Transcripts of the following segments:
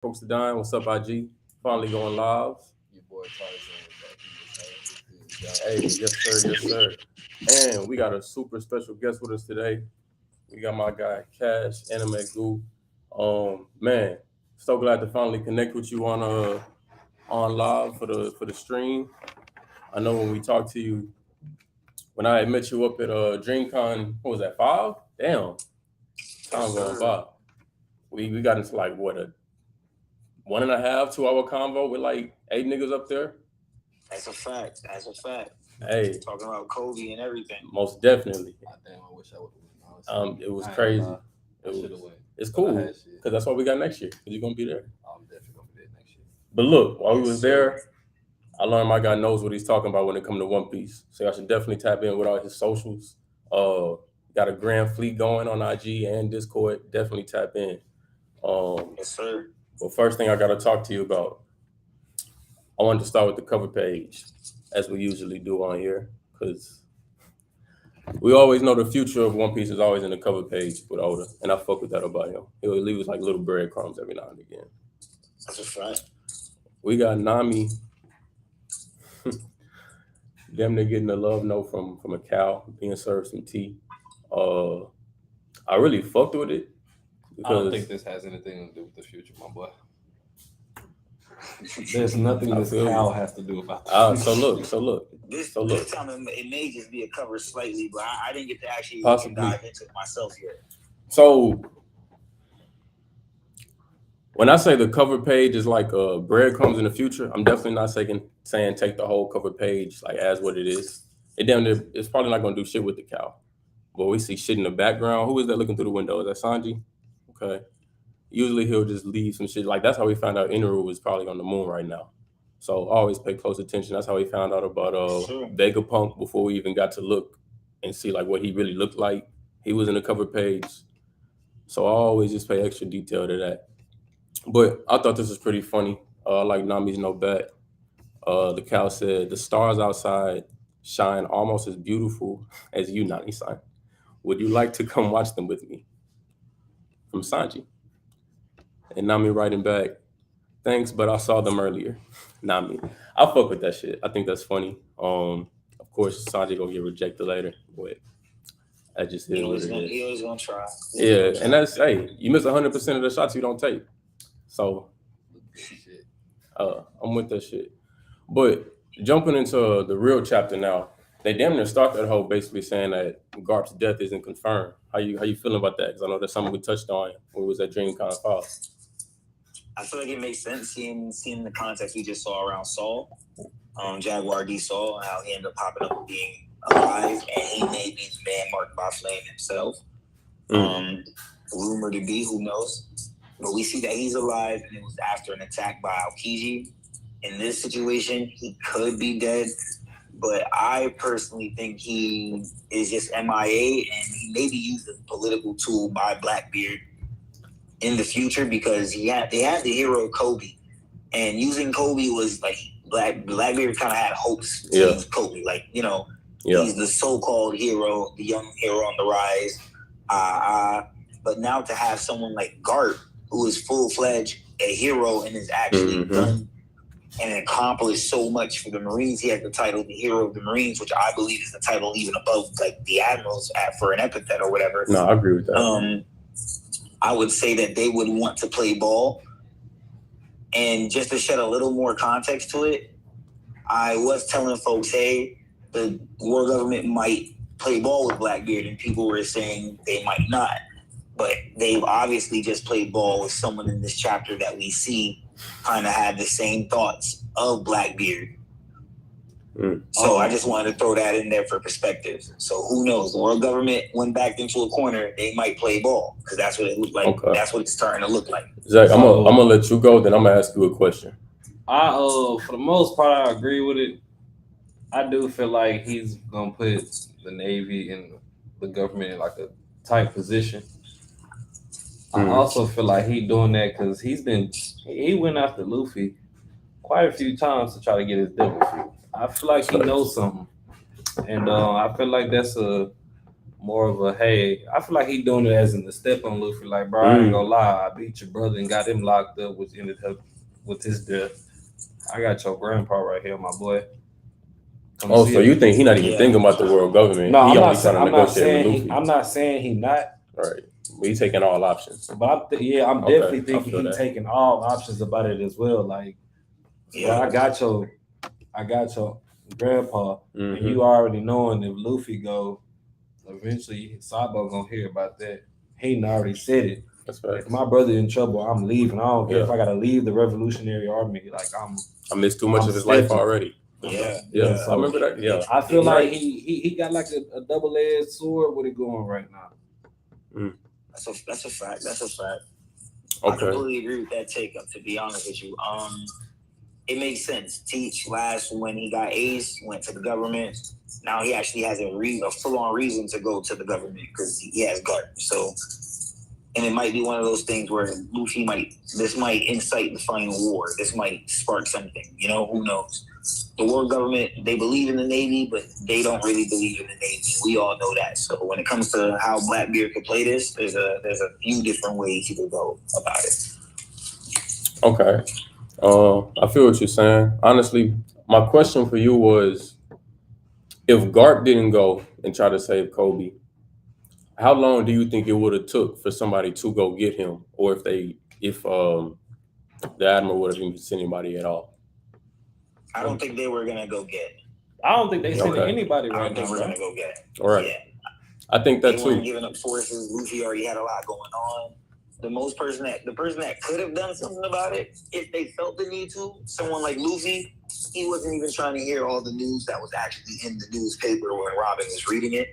Folks to dine. What's up, IG? Finally going live. Your boy Hey, yes sir, yes sir. And we got a super special guest with us today. We got my guy Cash, Anime Goo. Man, so glad to finally connect with you on live for the stream. I know when we talked to you, when I had met you up at DreamCon, what was that, 5? Damn, time going by. We got into like what, a 1.5, 2 hour convo with like 8 niggas up there. That's a fact. That's a fact. Hey, Talking about Kobe and everything. most definitely. Damn, I wish I would have went. It was crazy. It's cool because that's what we got next year. Cause you're gonna be there. I'm definitely gonna be there next year. But look, while we was there, I learned my guy knows what he's talking about when it comes to One Piece. So I should definitely tap in with all his socials. Got a grand fleet going on IG and Discord. Definitely tap in. Yes, sir. Well, first thing I gotta talk to you about. I wanted to start with the cover page, as we usually do on here, because we always know the future of One Piece is always in the cover page with Oda, and I fuck with that about him. He'll leave us like little breadcrumbs every now and again. That's a fact. We got Nami, damn near getting a love note from a cow, being served some tea. I really fucked with it. I don't think this has anything to do with the future, my boy. There's nothing this cow has to do about that. So look. This time it may just be a cover slightly, but I didn't get to actually dive into it myself yet. So when I say the cover page is like breadcrumbs in the future, I'm definitely not saying take the whole cover page like as what it is. It's probably not gonna do shit with the cow. But we see shit in the background. Who is that looking through the window? Is that Sanji? Okay. Usually he'll just leave some shit. Like that's how we found out Inaru was probably on the moon right now. So always pay close attention. That's how we found out about Vegapunk before we even got to look and see like what he really looked like. He was in the cover page. So I always just pay extra detail to that. But I thought this was pretty funny. Like Nami's no bet. The cow said, the stars outside shine almost as beautiful as you, Nani-san. Would you like to come watch them with me? From Sanji. And Nami writing back, thanks, but I saw them earlier. Nami. I fuck with that shit. I think that's funny. Of course, Sanji gonna get rejected later, but that just is what it is. He always gonna try. Yeah, and that's, hey, you miss 100% of the shots you don't take. So, I'm with that shit. But jumping into the real chapter now, they damn near start that whole basically saying that Garp's death isn't confirmed. How you feeling about that? Because I know that's something we touched on when we was at DreamCon 5. I feel like it makes sense seeing the context we just saw around Saul, Jaguar D. Saul, and how he ended up popping up being alive, and he may be the man marked by Flame himself. Rumored to be, who knows? But we see that he's alive, and it was after an attack by Aokiji. In this situation, he could be dead, but I personally think he is just MIA, and he may be used as a political tool by Blackbeard in the future, because they had the hero Kobe, and using Kobe was like Blackbeard kind of had hopes to use Kobe, like, you know, he's the so-called hero, the young hero on the rise. But now to have someone like Garp, who is full-fledged a hero and is actually done and accomplished so much for the Marines. He has the title the Hero of the Marines, which I believe is the title even above like the Admirals for an epithet or whatever. No, I agree with that. I would say that they would want to play ball. And just to shed a little more context to it, I was telling folks, hey, the war government might play ball with Blackbeard, and people were saying they might not. But they've obviously just played ball with someone in this chapter that we see kind of had the same thoughts of Blackbeard. So I just wanted to throw that in there for perspective. So who knows? The world government went back into a corner. They might play ball, because that's what it looked like. Okay. That's what it's starting to look like. Zach, I'm gonna let you go. Then I'm gonna ask you a question. For the most part, I agree with it. I do feel like he's gonna put the Navy and the government in like a tight position. I also feel like he doing that because he went after Luffy quite a few times to try to get his devil fruit. I feel like he knows something, and I feel like that's a more of a hey. I feel like he doing it as in the step on Luffy. Like, bro, I ain't gonna lie, I beat your brother and got him locked up, which ended up with his death. I got your grandpa right here, my boy. Oh, so you think he not even thinking about the world government? No, he I'm only not. trying to I'm not negotiate saying. with Luffy. I'm not saying he not. Right. But he taking all options. But I'm Okay, definitely I thinking feel he that. taking all options about it as well. Like, bro, I got your grandpa, and you already knowing if Luffy go, eventually Sabo gonna hear about that. He already said it. That's right. If my brother in trouble, I'm leaving. I don't care if I gotta leave the Revolutionary Army. Like I missed too much of his life already. Yeah. So I remember that. Yeah, I feel like he got like a double-edged sword with it going right now. That's a fact. That's a fact. Okay. I completely agree with that take. To be honest with you, it makes sense. Teach last when he got Ace, went to the government. Now he actually has a full-on reason to go to the government because he has Garp. So, and it might be one of those things where Luffy might incite the final war. This might spark something. You know, who knows? The world government, they believe in the Navy, but they don't really believe in the Navy. We all know that. So when it comes to how Blackbeard could play this, there's a few different ways he could go about it. Okay. I feel what you're saying. Honestly, my question for you was, if Garp didn't go and try to save Kobe, how long do you think it would have took for somebody to go get him, or if the Admiral would have even sent anybody at all? I don't think they were gonna go get. I don't think they sending anybody right now. I don't think we're gonna go get. All right. Yeah. I think that they too. Weren't giving up forces. Luffy already had a lot going on. The person that could have done something about it, if they felt the need to, someone like Luffy, he wasn't even trying to hear all the news that was actually in the newspaper when Robin was reading it.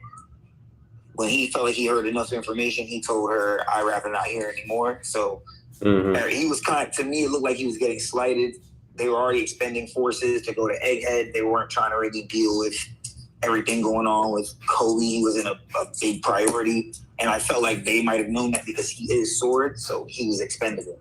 When he felt like he heard enough information, he told her, "I'd rather not hear anymore." So he was to me, it looked like he was getting slighted. They were already expending forces to go to Egghead. They weren't trying to really deal with everything going on with Kobe. He was in a big priority. And I felt like they might have known that because he is Sword, so he was expendable.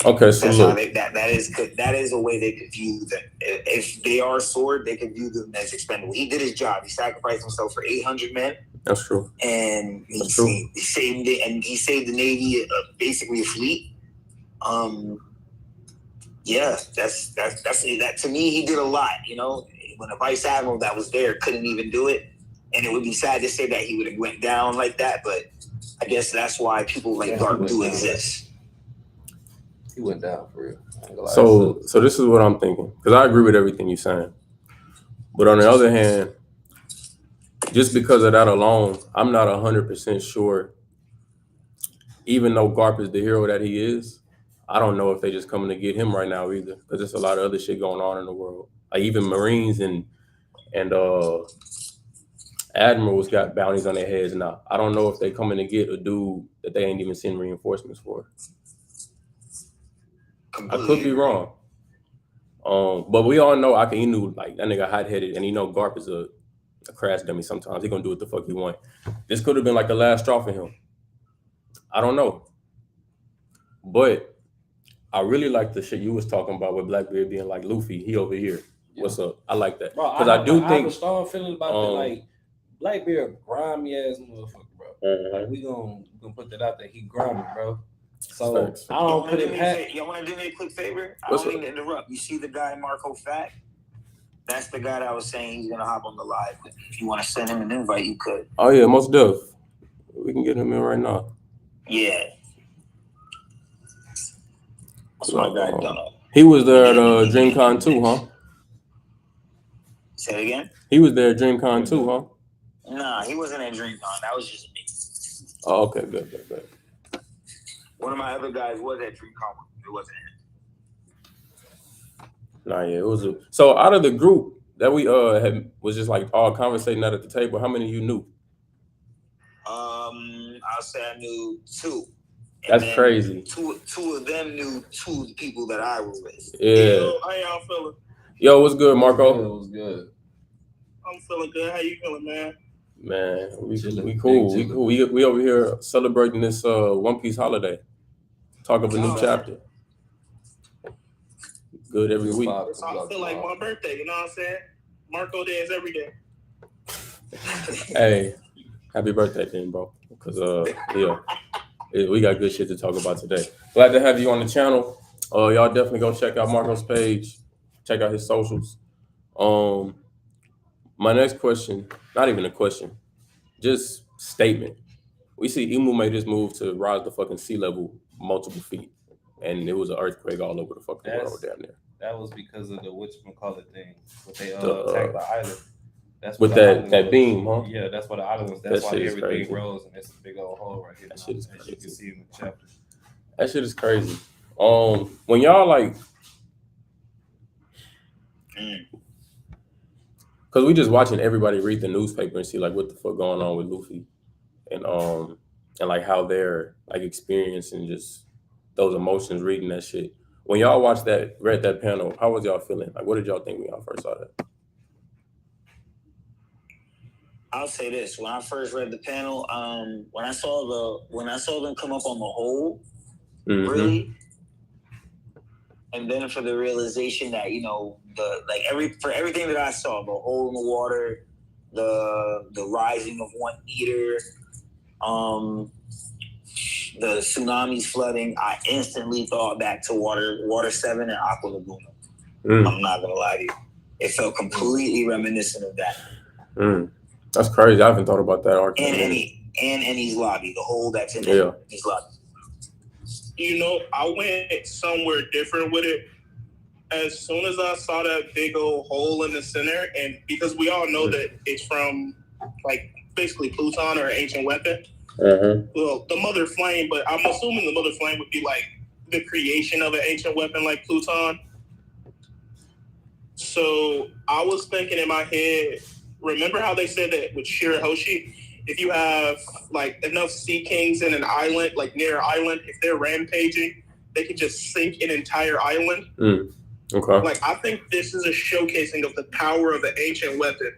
Okay, so that's look. How that is a way they could view them. If they are Sword, they could view them as expendable. He did his job. He sacrificed himself for 800 men. That's true. And he saved it, and he saved the Navy, basically a fleet. Yeah, that's that to me. He did a lot. You know, when a vice admiral that was there couldn't even do it, and it would be sad to say that he would have went down like that. But I guess that's why people like Garp do exist. He went down for real. So this is what I'm thinking, because I agree with everything you're saying. But on the other hand, just because of that alone, I'm not 100% sure. Even though Garp is the hero that he is, I don't know if they just coming to get him right now either, because there's a lot of other shit going on in the world. Like even Marines and Admirals got bounties on their heads now. I don't know if they coming to get a dude that they ain't even send reinforcements for. I could be wrong. But we all know Inu, like that nigga hot-headed, and Garp is a crash dummy sometimes. He gonna do what the fuck he want. This could have been like the last straw for him. I don't know. But I really like the shit you was talking about with Blackbeard being like, Luffy, he over here. Yeah. What's up? I like that. Because I have a strong feeling about that. Like, Blackbeard grimy ass motherfucker, bro. Like, we gonna put that out there. He grimy, bro. So Thanks. I don't put it past. Y'all want to do me a quick favor? I don't mean to interrupt. You see the guy Marco Fat? That's the guy that I was saying he's gonna hop on the live with me. If you want to send him an invite, you could. Oh yeah, most def. We can get him in right now. Yeah. That's my guy Donald. He was there at DreamCon too, huh? Say it again? He was there at DreamCon too, huh? Nah, he wasn't at DreamCon. That was just me. Oh, okay, good. One of my other guys was at DreamCon. It wasn't him. Nah, yeah, it was. So out of the group that we was just like all conversating out at the table, how many you knew? I'll say I knew 2. That's crazy. Two of them knew 2 of the people that I was with. Yeah. Yo, how y'all feeling? Yo, what's good, Marco? It was good. I'm feeling good. How you feeling, man? Man, we cool. We over here celebrating this One Piece holiday. Talk of a new chapter. Good every week. I feel like my birthday. You know what I'm saying? Marco Day is every day. Hey, happy birthday, then, bro. Because we got good shit to talk about today. Glad to have you on the channel. Y'all definitely go check out Marco's page. Check out his socials. Um, my next question, not even a question, just statement. We see Emu made this move to rise the fucking sea level multiple feet, and it was an earthquake all over the fucking world down there. That was because of the whatchamacallit thing. But they The, attacked the island. That's with what the island that was. beam, huh? Yeah, that's what the island was. That's That why shit is everything crazy. rose, and it's a big old hole right here. That shit is as you can crazy. see in the chapter. That shit is crazy. When y'all like, because we just watching everybody read the newspaper and see like what the fuck going on with Luffy, and like how they're like experiencing just those emotions reading that shit. When y'all read that panel, how was y'all feeling? Like, what did y'all think when y'all first saw that? I'll say this: when I first read the panel, when I saw them come up on the hole, really, and then for the realization that for everything that I saw, the hole in the water, the rising of 1 meter, the tsunamis flooding, I instantly thought back to Water 7 and Aqua Laguna. I'm not gonna lie to you, it felt completely reminiscent of that. That's crazy. I haven't thought about that arc. And Ennie's lobby, the hole that's in Ennie's lobby. You know, I went somewhere different with it. As soon as I saw that big old hole in the center, and because we all know that it's from like basically Pluton or an ancient weapon. Well, the Mother Flame, but I'm assuming the Mother Flame would be like the creation of an ancient weapon like Pluton. So I was thinking in my head, remember how they said that with Shirahoshi, if you have like enough Sea Kings in an island, like near an island, if they're rampaging, they can just sink an entire island. Okay. Like, I think this is a showcasing of the power of the ancient weapon.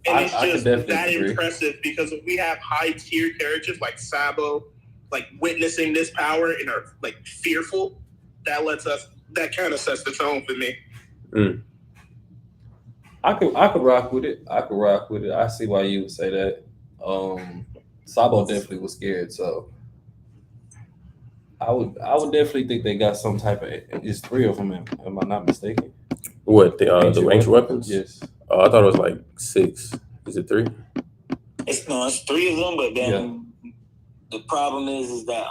And it's just that impressive because if we have high tier characters like Sabo, like witnessing this power and are like fearful, that kind of sets the tone for me. I could rock with it. I see why you would say that. Sabo definitely was scared, so I would definitely think they got some type of. It's 3 of them. Am I not mistaken? What the ancient weapons? Yes. I thought it was like 6. Is it 3? It's 3 of them, but then the problem is that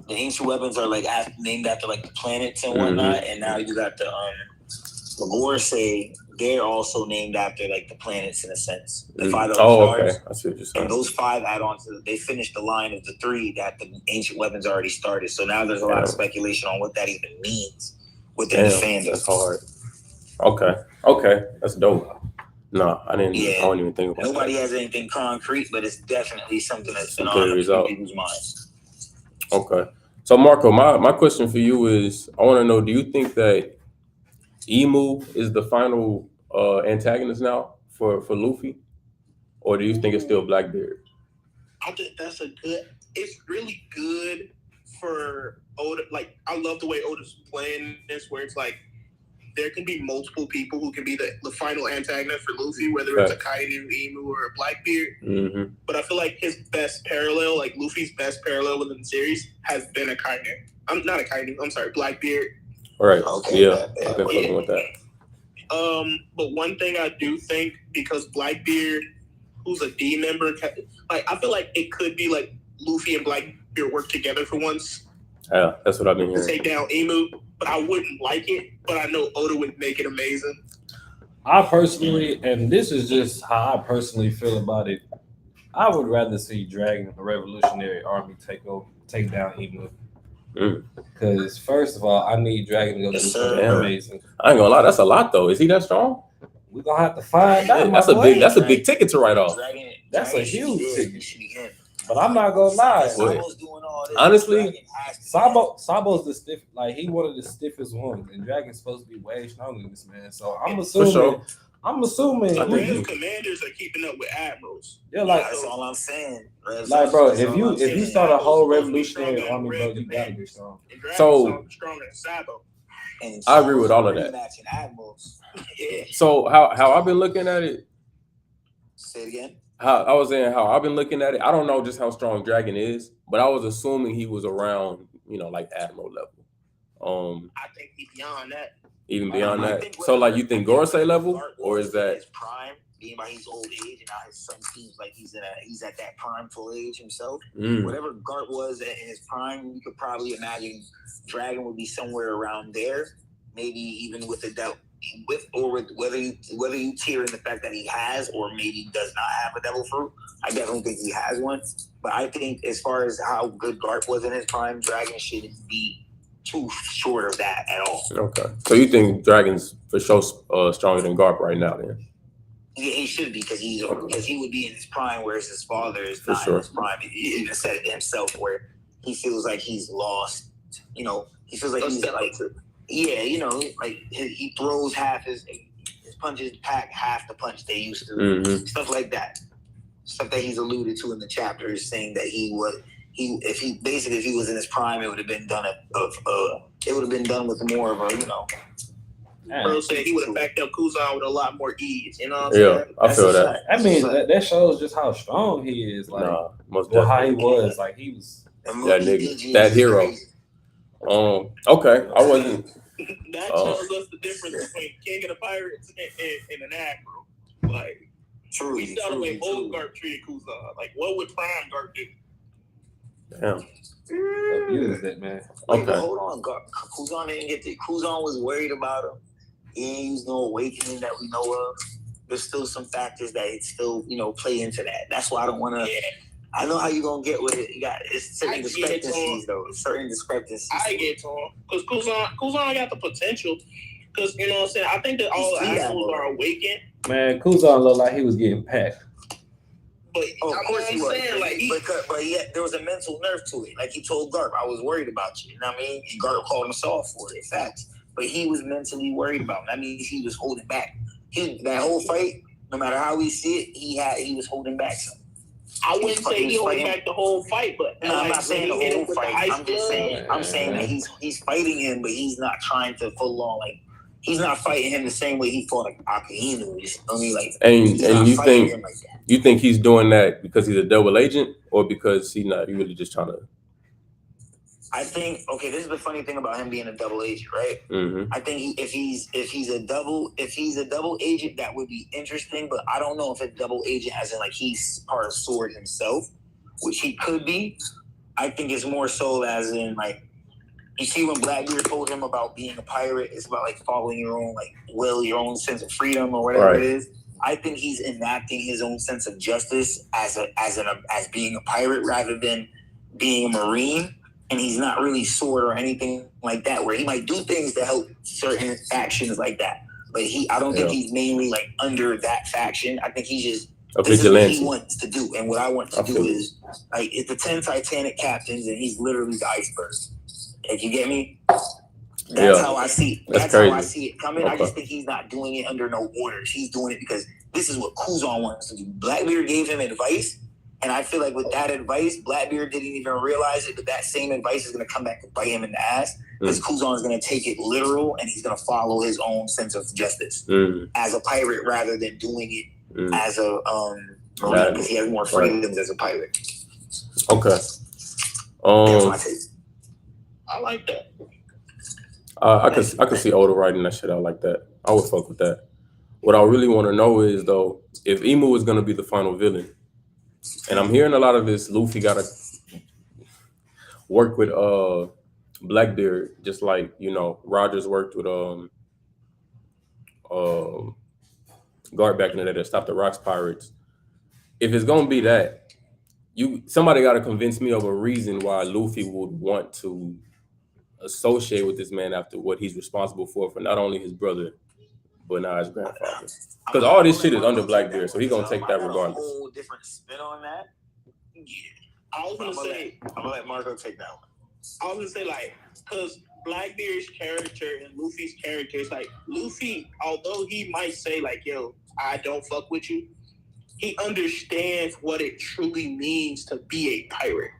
the ancient weapons are like named after like the planets and whatnot, and now you got the Lagore say they're also named after like the planets in a sense. The 5 stars. Okay. I see what you're saying. And those 5 add on to they finished the line of the 3 that the ancient weapons already started. So now there's a lot of speculation on what that even means within the fandom. That's hard. Okay. That's dope. No, I didn't. I don't even think about Nobody has anything concrete, but it's definitely something that's been on people's minds. Okay. So Marco, my question for you is, I want to know, do you think that Emu is the final antagonist now for Luffy, or do you think it's still Blackbeard? I think that's it's really good for Oda. Like, I love the way Oda's playing this, where it's like there can be multiple people who can be the final antagonist for Luffy, whether it's a Kainu, Emu, or a Blackbeard. But I feel like his best parallel, like Luffy's best parallel within the series, has been a Kainu. I'm not a Kainu. I'm sorry, Blackbeard. All right. Okay. I've been fucking with that. But one thing I do think, because Blackbeard, who's a D member, like I feel like it could be like Luffy and Blackbeard work together for once. Yeah, that's what I've been hearing. To take down Emu, but I wouldn't like it. But I know Oda would make it amazing. I personally, and this is just how I personally feel about it, I would rather see Dragon, the Revolutionary Army, take down Emu. Because first of all, I need Dragon to go do something amazing. I ain't gonna lie, that's a lot though. Is he that strong? We're gonna have to find out. That's a big ticket to write off. That's a huge ticket. But I'm not gonna lie. Honestly, Sabo's the stiff, like he one of the stiffest ones, and Dragon's supposed to be way stronger than this man. So I'm assuming. Grand commanders are keeping up with admirals. Yeah, like that's all I'm saying. Like, bro, if you start a whole revolutionary army, bro, you gotta be strong. So stronger than Sabo. And I agree with all of that. Matching admirals. Yeah. So how I've been looking at it. Say it again. How I was saying how I've been looking at it. I don't know just how strong Dragon is, but I was assuming he was around, like Admiral level. I think he's beyond that. Even beyond that. So like you think Gorosei level, or is that his prime? Being by his old age, and now his son seems like he's at that prime full age himself. Whatever Gart was in his prime, you could probably imagine Dragon would be somewhere around there. Maybe even with whether you tear in the fact that he has or maybe does not have a devil fruit. I definitely think he has one. But I think as far as how good Gart was in his prime, Dragon shouldn't be too short of that at all. Okay. So you think Dragon's for sure stronger than Garp right now then? Yeah, he should be because he would be in his prime, whereas his father is not in his prime. He even said it himself, where he feels like he's lost. He feels like he's like, like he throws half his punches pack half the punch they used to. Stuff like that. Stuff that he's alluded to in the chapter is saying that if he was in his prime, it would have been done with more of a Bro said he would have backed up Kuzan with a lot more ease. You know what I'm saying? I feel that. I mean, that shows just how strong he is. Like, how he was. Like, he was that nigga, that hero. Okay, I wasn't. That shows us the difference between King of the Pirates and an Admiral. Like, we saw the way old Garp treated Kuzan. Like, what would Prime Garp do? Damn. Abused it, man. Okay. But hold on, Kuzan didn't get it. Kuzan was worried about him. He ain't used no awakening that we know of. There's still some factors that still, play into that. That's why I don't want to. Yeah. I know how you gonna get with it. It's certain discrepancies, though. Certain discrepancies. I get to him because Kuzan got the potential. Because you know what I'm saying. I think that all the assholes are awakened. Man, Kuzan looked like he was getting packed. But of course he was. Saying, but yet there was a mental nerve to it. Like he told Garp, I was worried about you. You know what I mean? And Garp called him soft for it. Facts. But he was mentally worried about him. That means he was holding back. That whole fight, no matter how we see it, he was holding back something. I wouldn't say he held back the whole fight, but no, I'm not saying the whole fight. I'm saying that he's fighting him, but he's not trying to full on he's not fighting him the same way he fought Akainu. And you think he's doing that because he's a double agent, or because he really just trying to? I think this is the funny thing about him being a double agent, right? I think if he's a double agent, that would be interesting. But I don't know if a double agent, as in he's part of Sword himself, which he could be. I think it's more so as in you see when Blackbeard told him about being a pirate, it's about following your own will, your own sense of freedom or whatever it is. I think he's enacting his own sense of justice as being a pirate rather than being a Marine. And he's not really Sword or anything like that, where he might do things to help certain actions like that. But I don't think he's mainly under that faction. I think he's just this is what he wants to do. And what I want to do is it's the 10 Titanic captains, and he's literally the iceberg. You get me? That's how I see it. That's how I see it coming. I just think he's not doing it under no orders. He's doing it because this is what Kuzan wants to do. Blackbeard gave him advice. And I feel like with that advice, Blackbeard didn't even realize it, but that same advice is going to come back to bite him in the ass because Kuzan is going to take it literal and he's going to follow his own sense of justice as a pirate rather than doing it as a Marine because he has more freedoms as a pirate. Okay. That's my take. I like that. I could see Oda writing that shit out like that. I would fuck with that. What I really want to know is, though, if Imu is going to be the final villain, and I'm hearing a lot of this, Luffy got to work with Blackbeard, just like, Rogers worked with Guard back in the day to stop the Rocks Pirates. If it's going to be that, somebody got to convince me of a reason why Luffy would want to associate with this man after what he's responsible for not only his brother, but now his grandfather. Because all this shit is under Blackbeard, so he's going to take that regardless. A whole different spin on that. Yeah. I was going to say... I'm going to let Marco take that one. I was going to say, because Blackbeard's character and Luffy's character is Luffy, although he might say, yo, I don't fuck with you, he understands what it truly means to be a pirate.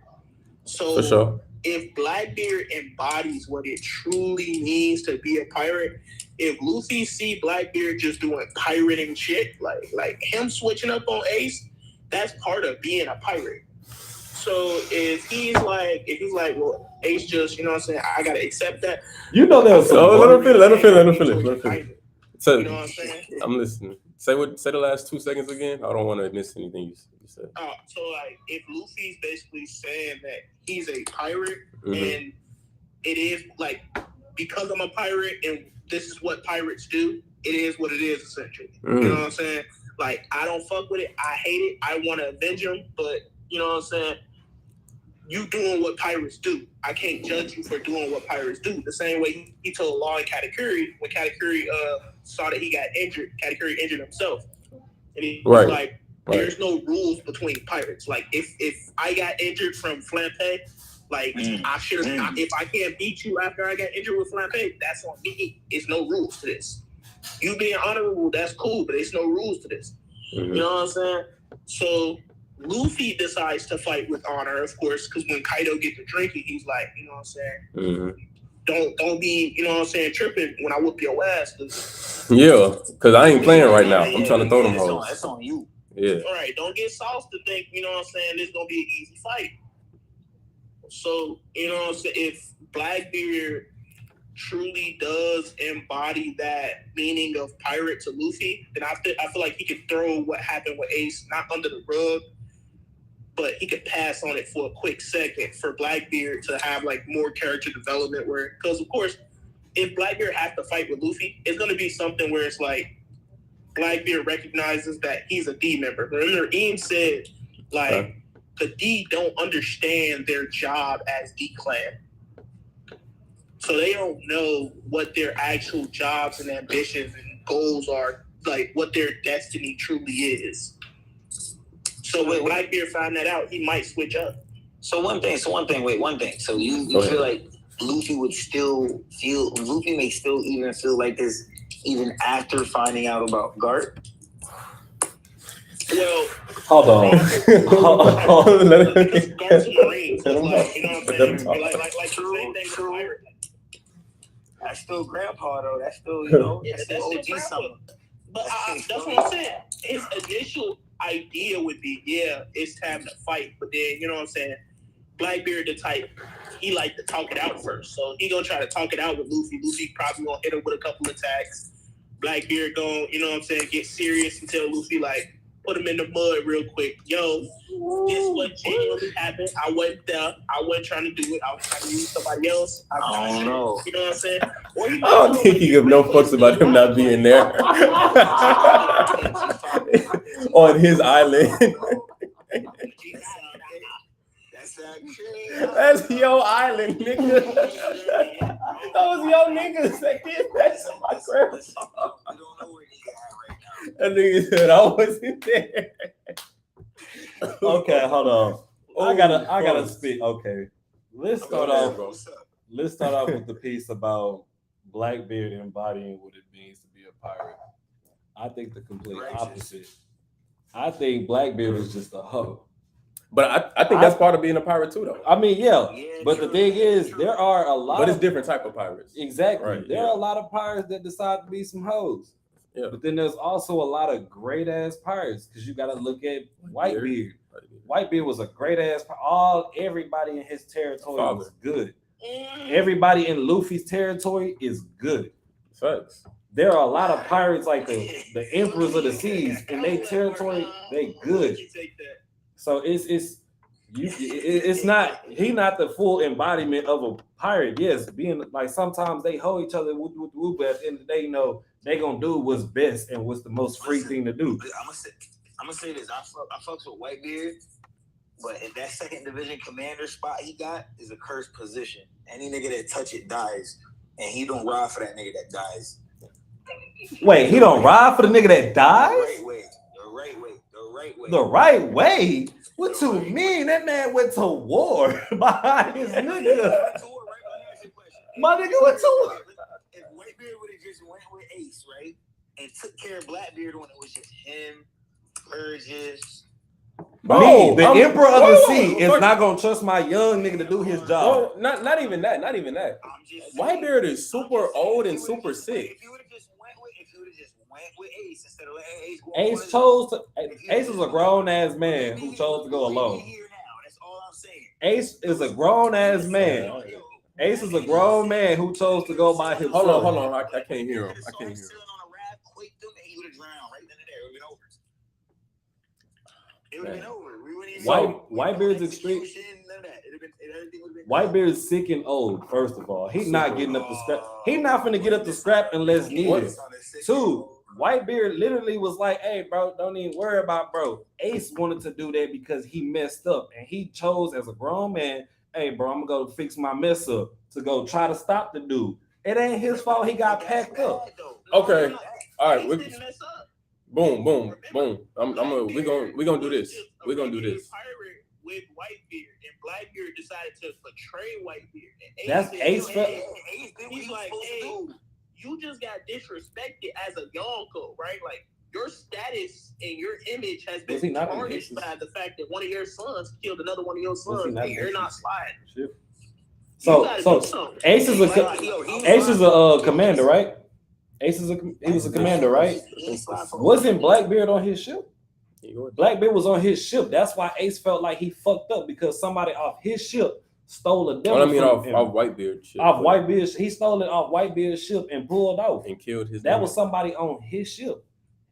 So, for sure. if Blackbeard embodies what it truly means to be a pirate, if Luffy see Blackbeard just doing pirating shit, like him switching up on Ace, that's part of being a pirate. So if he's like, well, Ace just, you know what I'm saying, I gotta accept that. You know there was some. Oh, let him finish. So, You know what I'm saying? I'm listening. Say the last 2 seconds again. I don't want to miss anything you said. So like, if Luffy's basically saying that he's a pirate, Mm-hmm. and it is like, because I'm a pirate and this is what pirates do, it is what it is essentially. Mm. You know what I'm saying? Like, I don't fuck with it. I hate it. I want to avenge him, but you know what I'm saying? You doing what pirates do. I can't judge you for doing what pirates do. The same way he told Law and Katakuri, when Katakuri saw that he got injured, Katakuri injured himself. And he was like, there's no rules between pirates. Like, if I got injured from Flampe, like, I should have, if I can't beat you after I got injured with Flampe, that's on me. It's no rules to this. You being honorable, that's cool, but there's no rules to this. Mm-hmm. You know what I'm saying? So Luffy decides to fight with honor, of course, because when Kaido gets to drinking, he's like, you know what I'm saying? Mm-hmm. Don't be, you know what I'm saying, tripping when I whoop your ass. Yeah, because I ain't playing right now. I'm trying to throw them hoes. That's on you. Yeah. All right, don't get sauced to think, you know what I'm saying, this is going to be an easy fight. So, you know what I'm saying, if Blackbeard truly does embody that meaning of pirate to Luffy, then I feel like he could throw what happened with Ace not under the rug, but he could pass on it for a quick second for Blackbeard to have like more character development where, because of course, if Blackbeard has to fight with Luffy, it's going to be something where it's like Blackbeard recognizes that he's a D member. Remember, Ian said, like, the D don't understand their job as D clan. So they don't know what their actual jobs and ambitions and goals are, like what their destiny truly is. So when Blackbeard found that out, he might switch up. So one thing. So you feel like Luffy may still even feel like this even after finding out about Garp? Well, hold on. Garp's Marines, so like, you know what I'm saying? Like same thing with Pirate. That's still grandpa though. That's still, you know, that's still still OG grandpa. something. But that's what I'm saying. His initial idea would be, yeah, it's time to fight. But then, you know what I'm saying? Blackbeard the type, he like to talk it out first. So he gonna try to talk it out with Luffy. Luffy probably gonna hit him with a couple attacks. Blackbeard gonna, you know what I'm saying, get serious and tell Luffy like, put him in the mud real quick. Yo, this what genuinely happened. I wasn't there. I wasn't trying to do it. I was trying to use somebody else. I don't know. You know what I'm saying? I don't think he give no fucks about him not being there on his island. That's your island, nigga. Those your niggas that did that to my grandpa. I don't know where he at right now. That nigga said I wasn't there. Okay, hold on. I gotta speak. Okay, let's start off with the piece about Blackbeard embodying what it means to be a pirate. I think the complete opposite. I think Blackbeard is just a hoe. But I think that's part of being a pirate too, though. I mean, yeah. But the thing is, there are a lot. But it's different type of pirates. Exactly. Right, there are a lot of pirates that decide to be some hoes. Yeah. But then there's also a lot of great ass pirates because you got to look at Whitebeard. Whitebeard was a great ass. Everybody in his territory was good. Everybody in Luffy's territory is good. Facts. There are a lot of pirates like the Emperors of the Seas in their territory. They good. So it's not he not the full embodiment of a pirate. Yes, being like sometimes they hold each other, but at the end of the day, you know, they gonna do what's best and what's the most free thing to do. I'm gonna say this. I fucks with Whitebeard, but if that second division commander spot he got is a cursed position. Any nigga that touch it dies, and he don't ride for that nigga that dies. Wait, he don't ride for the nigga that dies? The right way? What you mean? That man went to war behind his nigga. My nigga went to war. If Whitebeard would have just went with Ace, right, and took care of Blackbeard when it was just him, Burgess, Me, the Emperor of the Sea, is fuck- not gonna trust my young nigga to do his job. No, not even that. Not even that. Whitebeard is super old and super sick. If you would have just went with Ace instead of letting Ace go. Ace chose to. Ace is a grown ass man who chose to go alone. That's all I'm saying. Ace is a grown ass man. Ace is a grown man who chose to go by himself. Hold on. I can't hear him. I can't hear him. He would have drowned right then and there. It would have been over. We wouldn't even Whitebeard's extreme. Whitebeard's sick and old. First of all, he's not getting up the scrap. He's not finna get up the scrap unless needed. Two, Whitebeard literally was like, "Hey, bro, don't even worry about bro." Ace wanted to do that because he messed up, and he chose as a grown man, "Hey, bro, I'm gonna go fix my mess up to go try to stop the dude." It ain't his fault. He got packed up. Okay, all right. Boom. We gonna do this. We're gonna do this. With Whitebeard, and Blackbeard decided to portray Whitebeard. And That's Ace. He's like, hey, you just got disrespected as a Yonko, right? Like, your status and your image has been tarnished by the fact that one of your sons killed another one of your sons, and you're not sliding. So Ace is a commander, right? He was a commander, right? Wasn't Blackbeard on his ship? Blackbeard was on his ship. That's why Ace felt like he fucked up because somebody off his ship stole a devil. Off Whitebeard's ship. Off Whitebeard's, he stole it off Whitebeard's ship and pulled off and killed his. That was somebody on his ship.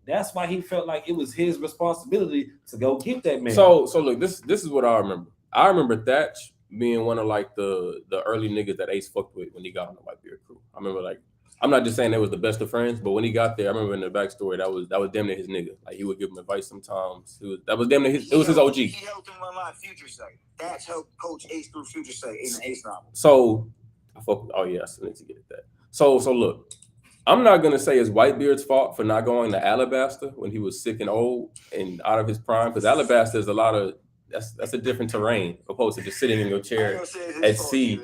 That's why he felt like it was his responsibility to go get that man. So look, this is what I remember. I remember Thatch being one of like the early niggas that Ace fucked with when he got on the Whitebeard crew. I remember like. I'm not just saying they was the best of friends, but when he got there, I remember in the backstory that was damn near his nigga. Like he would give him advice sometimes. That was damn near his. It was his OG. He helped him unlock Future Sight. That's helped Coach Ace through Future Sight in the Ace novel. So, oh yeah, I still need to get at that. So look, I'm not gonna say it's Whitebeard's fault for not going to Alabaster when he was sick and old and out of his prime, because Alabaster is a lot of that's a different terrain opposed to just sitting in your chair at sea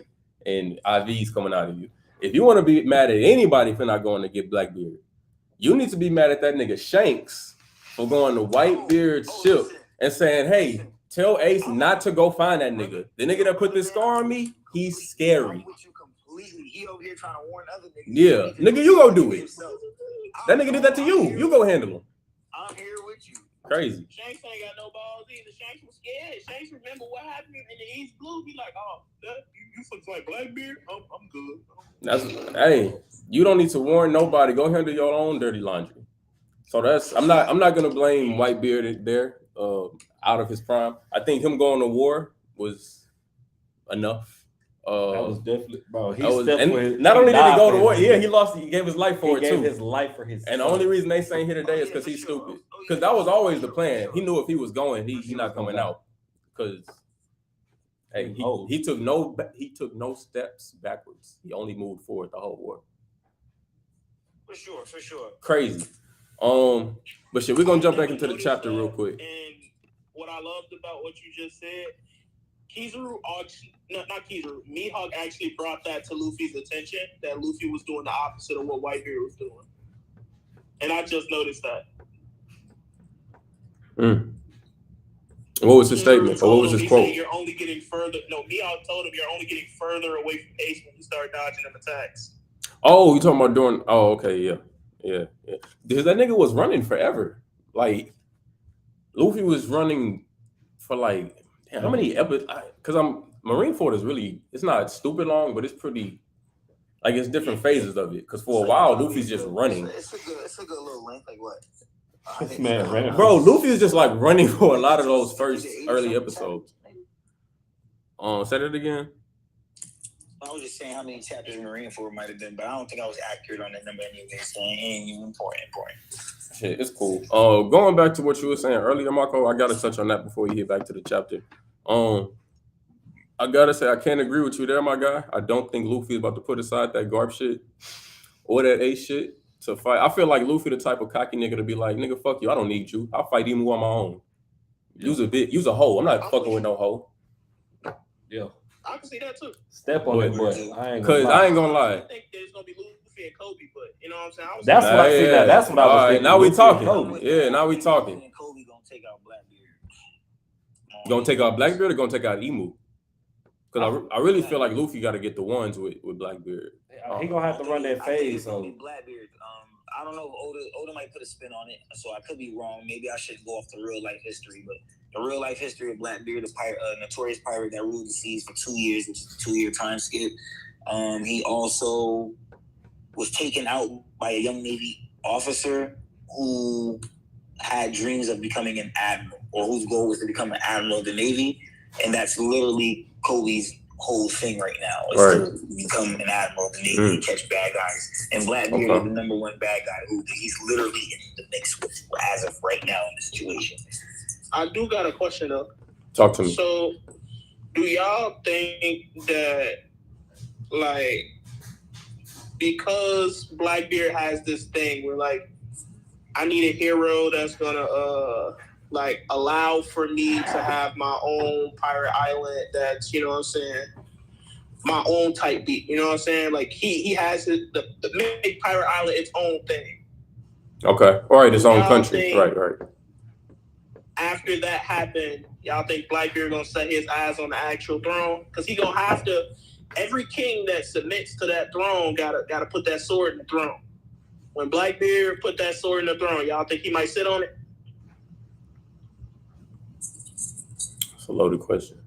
and IVs coming out of you. If you want to be mad at anybody for not going to get Blackbeard, you need to be mad at that nigga Shanks for going to Whitebeard's ship and saying, "Hey, tell Ace not to go find that nigga. The nigga that put this scar on me, he's scary." He over here trying to warn other niggas. Yeah, nigga, you go do it. That nigga did that to you. You go handle him. I'm here with you. Crazy. Shanks ain't got no balls either. Shanks was scared. Shanks remember what happened in the East Blue. He like, oh, you fucking like Blackbeard? I'm good. Hey, you don't need to warn nobody. Go handle your own dirty laundry. So I'm not gonna blame Whitebeard there out of his prime. I think him going to war was enough. That was definitely, bro. Not only did he go to war, he gave his life for it too. He gave his life for his. And the only reason they saying here today is because he's stupid. Because that was always the plan. He knew if he was going, he not coming out. Because hey, he took no steps backwards. He only moved forward the whole war. For sure. Crazy. But shit, we're gonna jump back into the chapter real quick. And what I loved about what you just said, Mihawk actually brought that to Luffy's attention, that Luffy was doing the opposite of what Whitebeard was doing. And I just noticed that. What was his statement? Or what was his quote? You're only getting further. No, Mihawk told him you're only getting further away from Ace when you start dodging them attacks. Oh, you talking about doing? Oh, okay, yeah. Because that nigga was running forever. Like Luffy was running for like how many episodes? Because Marineford is really, it's not stupid long, but it's pretty, like it's different phases of it. Because for a while, Luffy's just running. It's a good little length. Like what? This man ran. Bro, Luffy is just like running for a lot of those first early episodes. Say that again. I was just saying how many chapters in Marineford might have been, but I don't think I was accurate on that number anyway. So it ain't even important. Shit, it's cool. Going back to what you were saying earlier, Marco, I gotta touch on that before you get back to the chapter. I gotta say I can't agree with you there, my guy. I don't think Luffy is about to put aside that Garp shit or that Ace shit to fight. I feel like Luffy the type of cocky nigga to be like, nigga, fuck you. I don't need you. I'll fight even on my own. Use a hoe. I'm not fucking with no hoe. Yeah. I can see that too. Step on it, boy. I ain't gonna lie. I think there's gonna be Luffy and Kobe, but you know what I'm saying? That's what I see. That's what I was thinking. Now we talking. Yeah, now we talking. Kobe gonna take out Blackbeard. Gonna take out Blackbeard or gonna take out Emu? Because I really feel like Luffy got to get the ones with Blackbeard. He gonna have to run that phase. So Blackbeard. I don't know if Oda might put a spin on it, so I could be wrong. Maybe I shouldn't go off the real life history, but the real life history of Blackbeard, a notorious pirate that ruled the seas for 2 years, which is a 2-year time skip. He also was taken out by a young Navy officer who had dreams of becoming an admiral, or whose goal was to become an admiral of the Navy, and that's literally Kobe's whole thing right now is to become an admiral of the Navy and catch bad guys. And Blackbeard is the number one bad guy who he's literally in the mix with as of right now in the situation. I do got a question though. Talk to me. So, do y'all think that, like, because Blackbeard has this thing where, like, I need a hero that's gonna like allow for me to have my own pirate island that's, you know what I'm saying, my own type beat, you know what I'm saying? Like he has the make pirate island its own thing. Okay. All right, its own country. Right. After that happened, y'all think Blackbeard gonna set his eyes on the actual throne? Because he gonna have to, every king that submits to that throne gotta put that sword in the throne. When Blackbeard put that sword in the throne, y'all think he might sit on it? It's a loaded question.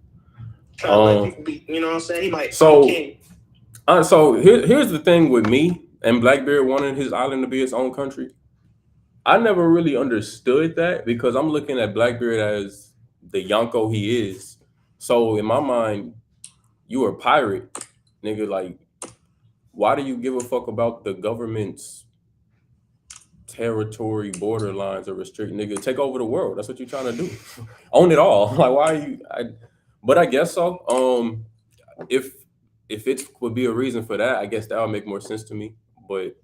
You know what I'm saying? He might so, be king. So here's the thing with me and Blackbeard wanting his island to be its own country. I never really understood that because I'm looking at Blackbeard as the Yonko he is. So in my mind, you are a pirate, nigga. Like, why do you give a fuck about the government's territory, borderlines, or restrict? Nigga, take over the world. That's what you're trying to do. Own it all. Like, why are you? But I guess so. If it would be a reason for that, I guess that would make more sense to me. But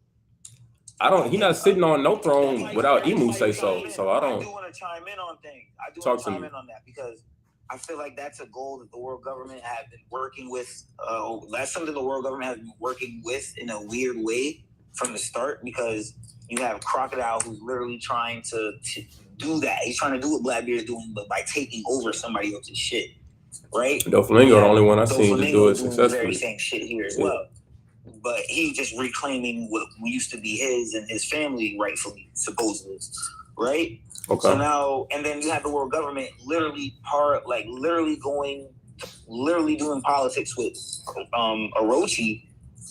I don't. He's not sitting on no throne without Emu say so. So I don't. I do want to chime in on things. I do Talk want to chime in on that because I feel like that's a goal that the world government has been working with. That's something the world government has been working with in a weird way from the start, because you have Crocodile who's literally trying to do that. He's trying to do what Blackbeard is doing, but by taking over somebody else's shit, right? Doflamingo, the only one I've seen to do it successfully. The very same shit here as well. But he's just reclaiming what used to be his and his family rightfully, supposedly, right? Okay. So now, and then you have the world government literally doing politics with Orochi,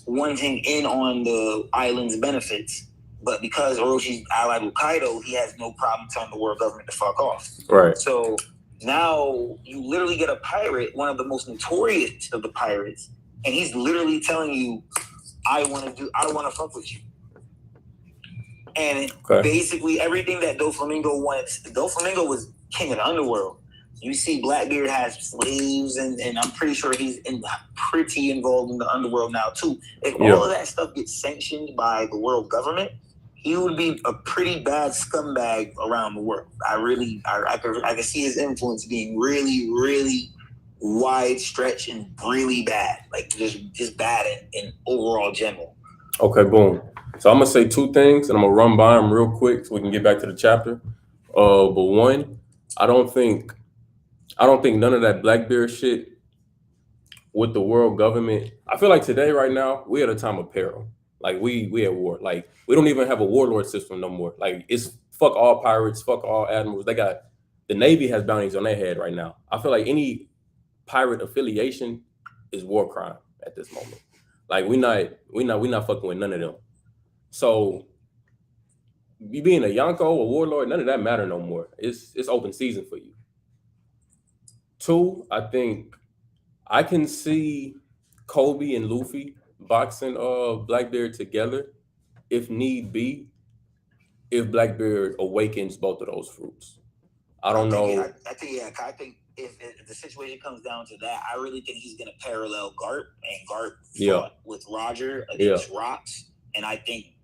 wanting in on the island's benefits. But because Orochi's allied with Kaido, he has no problem telling the world government to fuck off. Right. So now you literally get a pirate, one of the most notorious of the pirates, and he's literally telling you, I want to fuck with you. And basically everything that Doflamingo wanted, Doflamingo was king of the underworld. You see Blackbeard has slaves, and I'm pretty sure he's pretty involved in the underworld now too. If all of that stuff gets sanctioned by the world government, he would be a pretty bad scumbag around the world. I can see his influence being really, really wide stretch and really bad, like just bad in overall general. Okay, boom. So I'm gonna say two things, and I'm gonna run by them real quick so we can get back to the chapter. But one, I don't think none of that Blackbeard shit with the world government. I feel like today, right now, we at a time of peril. Like we at war. Like we don't even have a warlord system no more. Like it's fuck all pirates, fuck all admirals. The Navy has bounties on their head right now. I feel like any pirate affiliation is war crime at this moment. Like we not fucking with none of them. So you being a Yonko or warlord, none of that matter no more. It's open season for you. Two, I think I can see Kobe and Luffy boxing Blackbeard together if need be, if Blackbeard awakens both of those fruits. I think if the situation comes down to that, I really think he's going to parallel Garp, and Garp fought with Roger against Rocks, and I think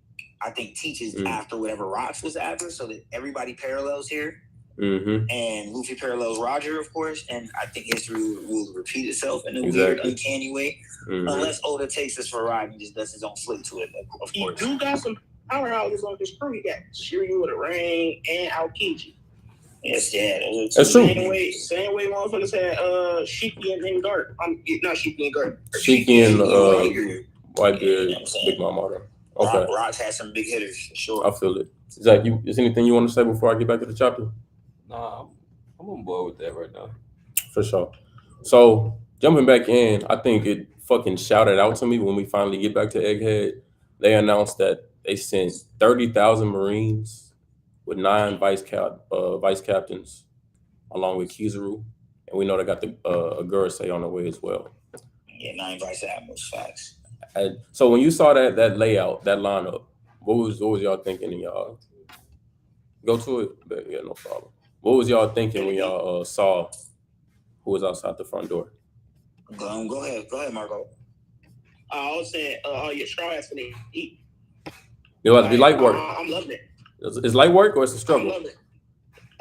teaches after whatever Rocks was after, so that everybody parallels here. Mm-hmm. And Luffy parallels Roger, of course, and I think history will repeat itself in a weird, uncanny way, unless Oda takes this for a ride and just does his own flick to it, of course. He do got some powerhouses on his crew. He got Shiryu with a ring and Aokiji. Yes, yeah. That's true. Same way motherfuckers had Shiki and Gart. Not Shiki and Gart. Shiki and Whitebeard. Whitebeard, You know what I'm saying? Big Mama. Okay, Rocks had some big hitters for sure. I feel it. Zach, is anything you want to say before I get back to the chapter? Nah, I'm on board with that right now. For sure. So jumping back in, I think it fucking shouted out to me when we finally get back to Egghead. They announced that they sent 30,000 Marines with 9 vice captains, along with Kizaru, and we know they got the Agurase on the way as well. Yeah, 9 vice admirals, facts. And so when you saw that layout, that lineup, what was y'all thinking? And y'all go to it, but yeah, no problem. What was y'all thinking when y'all saw who was outside the front door? Go ahead, Marco. I was saying, yeah, Straw Hats gonna eat. It was to be light work. I'm loving it. It's light work or it's a I'm struggle? loving it.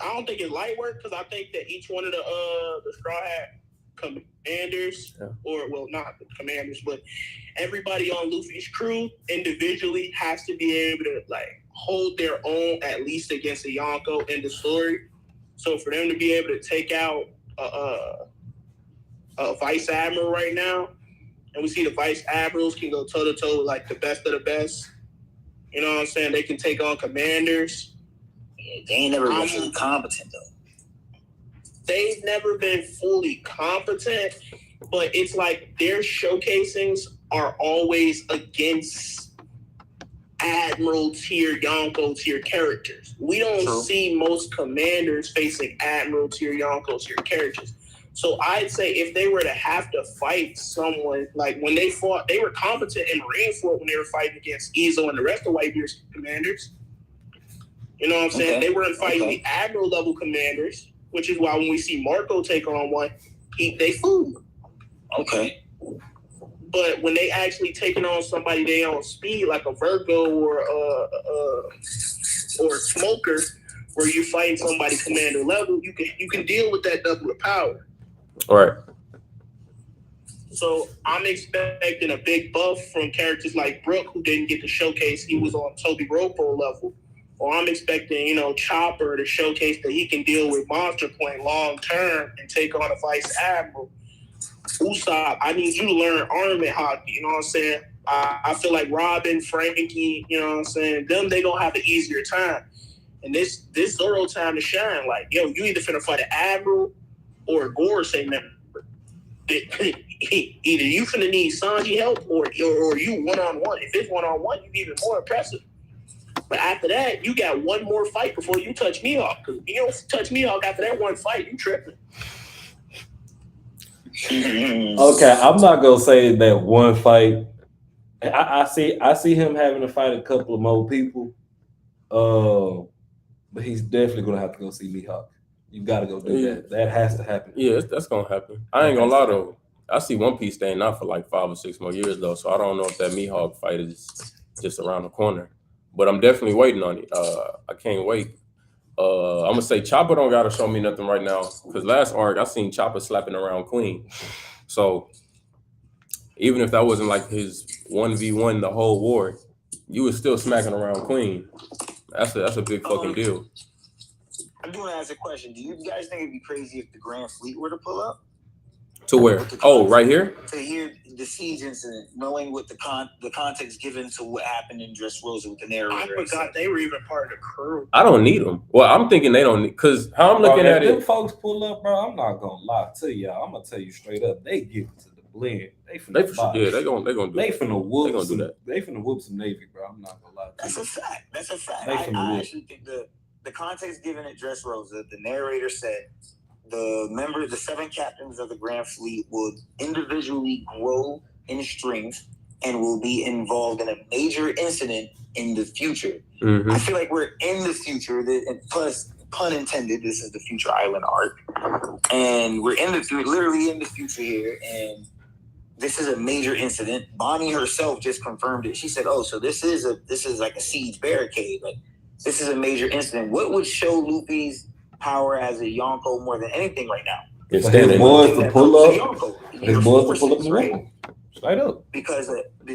I don't think it's light work because I think that each one of the Straw Hat commanders, or well, not the commanders, but everybody on Luffy's crew individually has to be able to like hold their own at least against a Yonko in the story. So for them to be able to take out a vice admiral right now, and we see the vice admirals can go toe to toe with like the best of the best. You know what I'm saying? They can take on commanders. Yeah, they ain't never been fully competent though. They've never been fully competent, but it's like their showcasings are always against Admiral tier, Yonko tier characters. We don't see most commanders facing Admiral tier, Yonko tier characters. So I'd say if they were to have to fight someone, like when they fought, they were competent in Marineford when they were fighting against Izo and the rest of Whitebeard's commanders. You know what I'm saying? They weren't fighting the Admiral level commanders, which is why when we see Marco take on one, they fool. Okay. But when they actually taking on somebody they on speed, like a Virgo or a Smoker, where you're fighting somebody commander level, you can deal with that double of power. All right. So I'm expecting a big buff from characters like Brook, who didn't get to showcase he was on Toby Ropo level. Or I'm expecting, Chopper to showcase that he can deal with Monster Point long term and take on a Vice Admiral. Usopp, I need you to learn armament hockey, you know what I'm saying? I feel like Robin, Frankie, you know what I'm saying? Them, they gonna have an easier time. And this Zoro time to shine. Like, yo, you either finna fight an Admiral or a Gorosei member. Either you finna need Sanji help or you one-on-one. If it's one-on-one, you're even more impressive. But after that, you got one more fight before you touch Mihawk. Because if you don't touch Mihawk after that one fight, you tripping. Okay, I'm not gonna say that one fight. I see him having to fight a couple of more people. But he's definitely gonna have to go see Mihawk. You gotta go do that. That has to happen. Yeah, that's gonna happen. I ain't gonna lie though. I see One Piece staying out for like 5 or 6 more years though, so I don't know if that Mihawk fight is just around the corner. But I'm definitely waiting on it. I can't wait. I'm gonna say Chopper don't gotta show me nothing right now because last arc I seen Chopper slapping around Queen. So even if that wasn't like his 1v1 the whole war, you was still smacking around Queen. That's a big fucking deal. I do want to ask a question. Do you guys think it'd be crazy if the Grand Fleet were to pull up? To where? Oh, right here? To hear the siege incident, knowing what the context given to what happened in Dressrosa with the narrator. I forgot they were even part of the crew. I don't need them. Well, I'm thinking they don't need, because how I'm looking at it. If folks pull up, bro, I'm not gonna lie to y'all. I'm gonna tell you straight up. They give it to the blend. They gonna do that. They finna whoop. They gonna do that. They finna whoop some Navy, bro. I'm not gonna lie to you. That's a fact. I actually think the context given at Dressrosa, the narrator said the 7 captains of the Grand Fleet would individually grow in strength and will be involved in a major incident in the future. Mm-hmm. I feel like we're in the future, and plus, pun intended, this is the Future Island arc, and we're literally in the future here, and this is a major incident. Bonnie herself just confirmed it. She said, "Oh, so this is like a siege barricade. Like this is a major incident." What would show Luffy's power as a Yonko more than anything right now? His boys to pull up. His boys to pull up, right? Straight up. Because,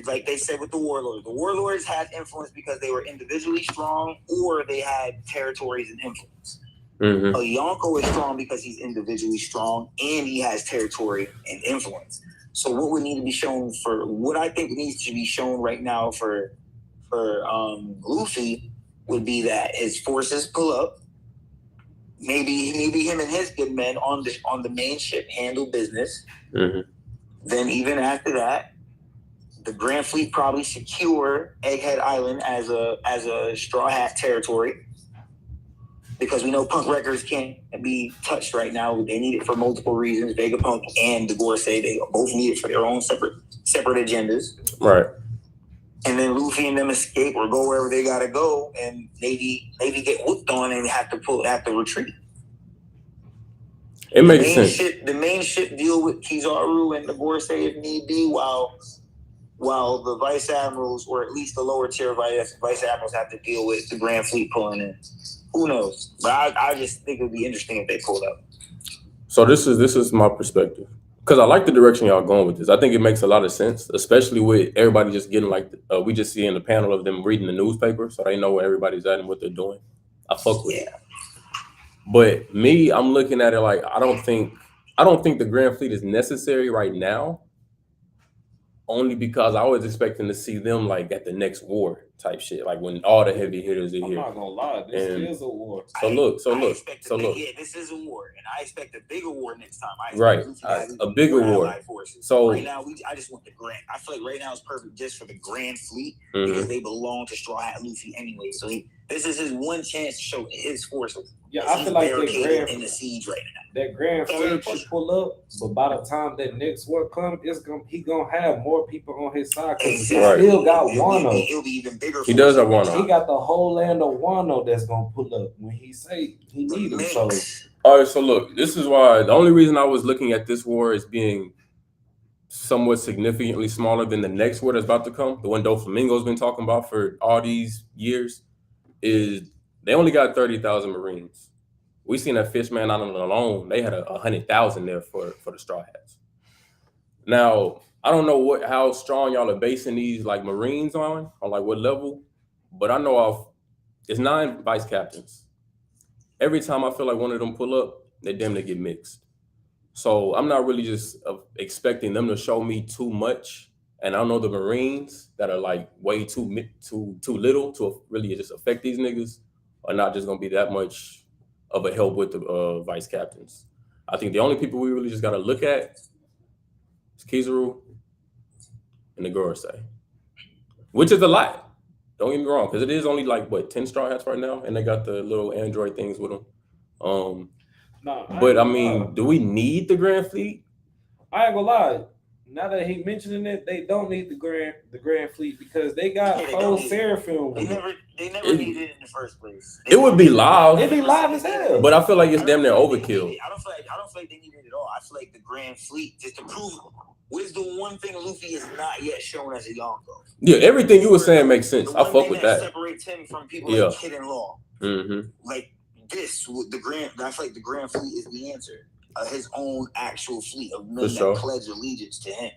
like they said with the Warlords had influence because they were individually strong or they had territories and influence. Mm-hmm. A Yonko is strong because he's individually strong and he has territory and influence. So what would need to be shown for what I think needs to be shown right now for Luffy would be that his forces pull up. Maybe him and his good men on the main ship handle business. Mm-hmm. Then even after that, the Grand Fleet probably secure Egghead Island as a Straw Hat territory. Because we know Punk Records can't be touched right now. They need it for multiple reasons. Vegapunk and the Gorsei, they both need it for their own separate agendas. Right. And then Luffy and them escape or go wherever they gotta go, and Navy get whooped on and have to retreat. It makes sense. The main ship deal with Kizaru and the Gorsei if need be, while the vice admirals, or at least the lower tier vice admirals, have to deal with the Grand Fleet pulling in. Who knows? But I just think it would be interesting if they pulled up. So this is my perspective, because I like the direction y'all going with this. I think it makes a lot of sense, especially with everybody just getting like we just see in the panel of them reading the newspaper, so they know where everybody's at and what they're doing. I fuck with it. But me, I'm looking at it like I don't think the Grand Fleet is necessary right now. Only because I was expecting to see them like at the next war type shit, like when all the heavy hitters are here. I'm not gonna lie, this is a war. So look. Yeah, this is a war, and I expect a bigger war next time. A bigger war. So right now, I just want the Grand. I feel like right now is perfect just for the Grand Fleet because they belong to Straw Hat Luffy anyway. So this is his one chance to show his forces. Yeah, I feel like in the siege right now. That Grand Fleet should pull up, but by the time that next war comes, he gonna have more people on his side because he still got Wano. It'll be even bigger. He does have Wano. He got the whole land of Wano that's gonna pull up when he say he need him. So all right, so look, this is why the only reason I was looking at this war as being somewhat significantly smaller than the next war that's about to come, the one Doflamingo's been talking about for all these years, is they only got 30,000 Marines. We seen that Fishman Island alone, they had 100,000 there for the Straw Hats. Now, I don't know how strong y'all are basing these like Marines on like what level, but I know it's 9 vice captains. Every time I feel like one of them pull up, they damn near get mixed. So I'm not really just expecting them to show me too much. And I know the Marines that are like way too little to really just affect these niggas are not just gonna be that much of a help with the vice captains. I think the only people we really just gotta look at is Kizaru and the Gorosei, which is a lot. Don't get me wrong, because it is only like 10 Straw Hats right now, and they got the little Android things with them. But I mean, do we need the Grand Fleet? I ain't gonna lie. Now that he mentioning it, they don't need the Grand Fleet because they got whole Seraphim. They never needed it in the first place. It would be live. It'd be live as hell. But I feel like it's damn near overkill. I don't feel like they needed it at all. I feel like the Grand Fleet, just to prove what is the one thing Luffy is not yet shown as a Yonko. Yeah, everything you were saying makes sense. I fuck with that. Separates him from people like Kid and Law. Mm-hmm. Like this, I feel like the Grand Fleet is the answer. His own actual fleet of men that pledge allegiance to him.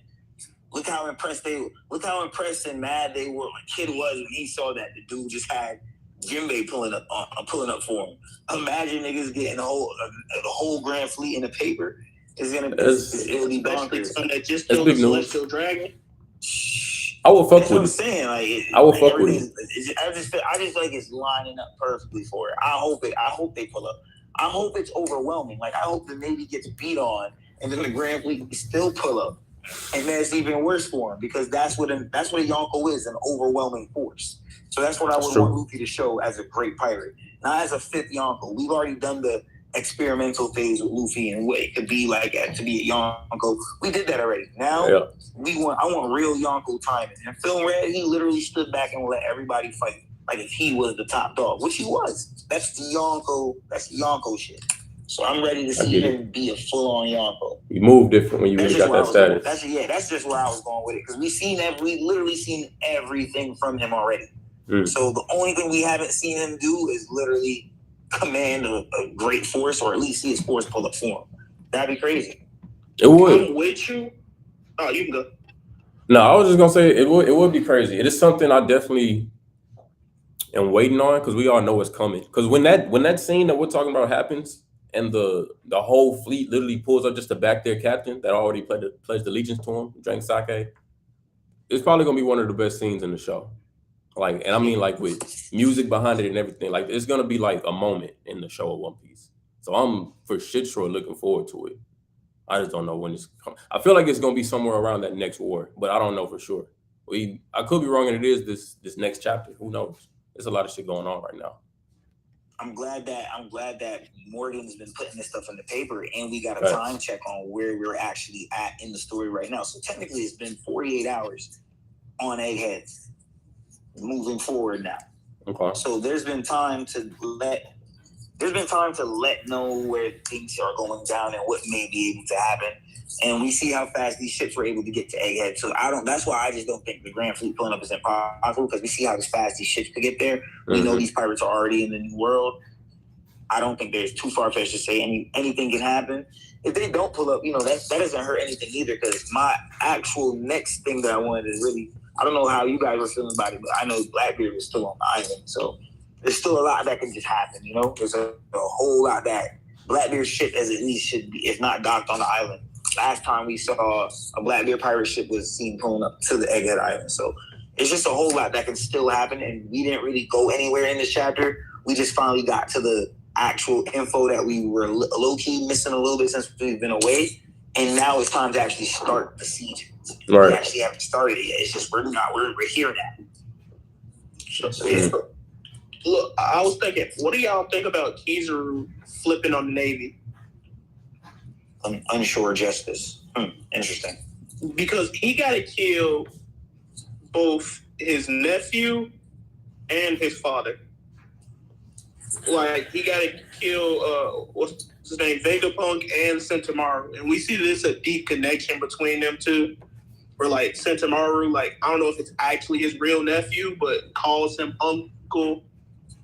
Look how impressed and mad they were when Kid was when he saw that the dude just had Jinbei pulling up for him. Imagine niggas getting the whole Grand Fleet in the paper. It'll be bonkers. That just killed the Celestial Dragon. I will fuck That's with what I'm it. saying. I will fuck with it. I just feel like it's lining up perfectly for it. I hope they pull up. I hope it's overwhelming. Like I hope the Navy gets beat on, and then the Grand Fleet still pull up, and then it's even worse for him because that's what a Yonko is, an overwhelming force. So that's what I would want Luffy to show as a great pirate, not as a 5th Yonko. We've already done the experimental phase with Luffy and what it could be like to be a Yonko. We did that already. Now I want real Yonko timing. And Film Red, he literally stood back and let everybody fight like if he was the top dog, which he was. That's the Yonko shit. So I'm ready to see him be a full-on Yonko. You move different when you really got that status. That's just where I was going with it because we literally seen everything from him already. So the only thing we haven't seen him do is literally command a great force, or at least see his force pull up for him. That'd be crazy. It would. I'm with you. Oh, you can go. No, I was just gonna say it would be crazy. It is something I definitely and waiting on, because we all know it's coming. Because when that scene that we're talking about happens, and the whole fleet literally pulls up just to back their captain that already pledged allegiance to him, drank sake, it's probably gonna be one of the best scenes in the show. Like, and I mean, like, with music behind it and everything, like, it's gonna be like a moment in the show of One Piece. So I'm for shit sure looking forward to it. I just don't know when it's coming. I feel like it's gonna be somewhere around that next war, but I don't know for sure. I could be wrong, and it is this next chapter. Who knows? There's a lot of shit going on right now. I'm glad that Morgan's been putting this stuff in the paper, and we got a Right. time check on where we're actually at in the story right now. So technically, it's been 48 hours on Egghead, moving forward now. Okay. So there's been time to let know where things are going down and what may be able to happen. And we see how fast these ships were able to get to Egghead. So that's why I just don't think the Grand Fleet pulling up is impossible, because we see how fast these ships could get there. We know these pirates are already in the New World. I don't think there's too far-fetched to say anything can happen. If they don't pull up, that doesn't hurt anything either, because my actual next thing that I wanted to really, I don't know how you guys were feeling about it, but I know Blackbeard is still on the island. So there's still a lot that can just happen, There's a whole lot that Blackbeard ship as at least should be, if not docked on the island. Last time we saw a Blackbeard pirate ship was seen pulling up to the Egghead Island. So it's just a whole lot that can still happen, and we didn't really go anywhere in this chapter. We just finally got to the actual info that we were low-key missing a little bit since we've been away, and now it's time to actually start the siege. Right. We actually haven't started it yet. It's just we're here now. So yeah. Look, I was thinking, what do y'all think about Kizaru flipping on the Navy? Unsure justice. Interesting. Because he got to kill both his nephew and his father. Like, he got to kill, what's his name, Vegapunk and Sentomaru. And we see this a deep connection between them two. Where, like, Sentomaru, like, I don't know if it's actually his real nephew, but calls him uncle.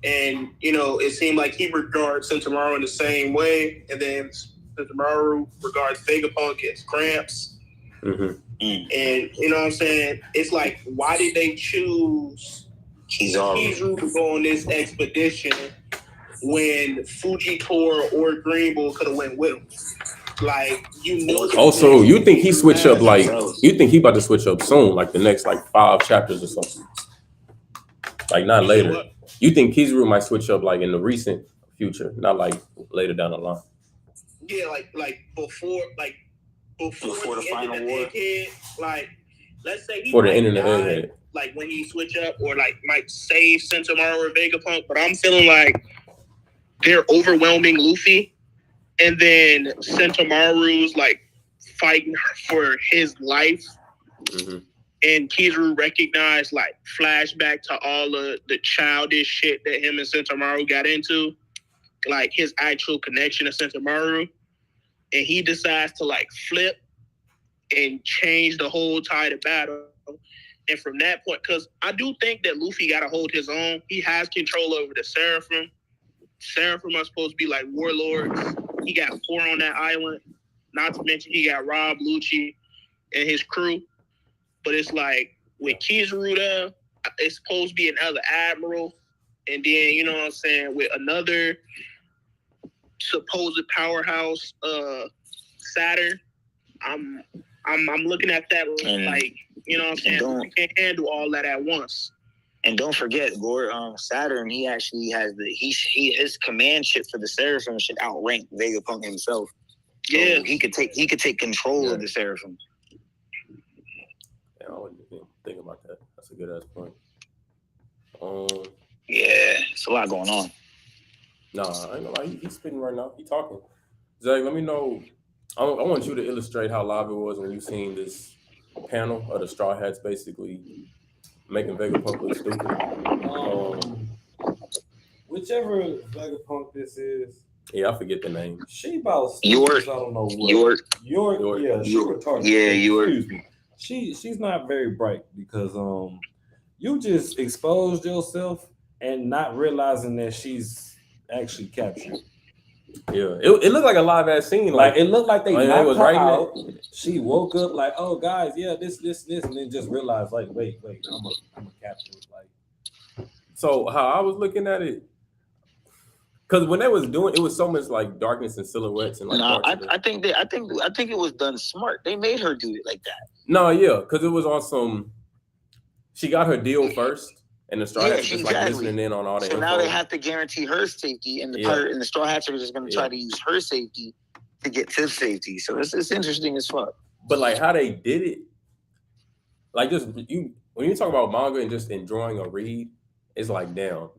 And, it seemed like he regards Sentomaru in the same way. And then Sentomaru regards Vegapunk as Gramps. Mm-hmm. And, you know what I'm saying? It's like, why did they choose Kizaru to go on this expedition when Fujitora or Green Bull could have went with him? Like, Also, you think he switch up, like, you think he about to switch up soon, like the next, like, 5 chapters or something? Like, not later. You think Kizaru might switch up, like, in the recent future, not, like, later down the line? Yeah, like before the final war. Egghead, like, let's say he for the might end of the die, Egghead. like, when he switch up, or, like, might save Sentomaru or Vegapunk, but I'm feeling like they're overwhelming Luffy, and then Sentomaru's, like, fighting for his life. Mm-hmm. And Kizaru recognized, like, flashback to all of the childish shit that him and Sentomaru got into, like his actual connection to Sentomaru. And he decides to, like, flip and change the whole tide of battle. And from that point, because I do think that Luffy got to hold his own. He has control over the Seraphim. Seraphim are supposed to be like warlords. He got 4 on that island. Not to mention he got Rob, Lucci, and his crew. But it's like, with Kizaru there, it's supposed to be another admiral. And then, you know what I'm saying, with another supposed powerhouse, Saturn, I'm looking at that like, you know what I'm saying, you can't handle all that at once. And don't forget, Saturn, he actually has his command ship for the Seraphim should outrank Vegapunk himself. So yeah, he could take control of the Seraphim. Yeah, I wouldn't even think about that. That's a good ass point. Yeah, it's a lot going on. Nah, I ain't gonna lie. He's spitting right now. He talking. Zach, let me know. I want you to illustrate how live it was when you seen this panel of the Straw Hats basically making Vegapunk look stupid. Whichever Vegapunk this is. Yeah, I forget the name. She about York. I don't know what. York. Yeah, she retarded. Yeah, York. Excuse me. She's not very bright because you just exposed yourself and not realizing that she's actually captured. Yeah, it looked like a live ass scene. Like it looked like they knocked was her writing out. it. She woke up like, oh guys, yeah, this, and then just realized like, wait, I'm a capture. Like So how I was looking at it, because when they was doing, it was so much like darkness and silhouettes and like. Nah, I think it was done smart. They made her do it like that. No, yeah, because it was on some. She got her deal first, and the Straw Hats just like listening in on all the info. So now they have to guarantee her safety, and the Straw Hats are just going to try to use her safety to get to safety. So it's interesting as fuck. But like how they did it, like just when you talk about manga and just enjoying a read, it's like damn,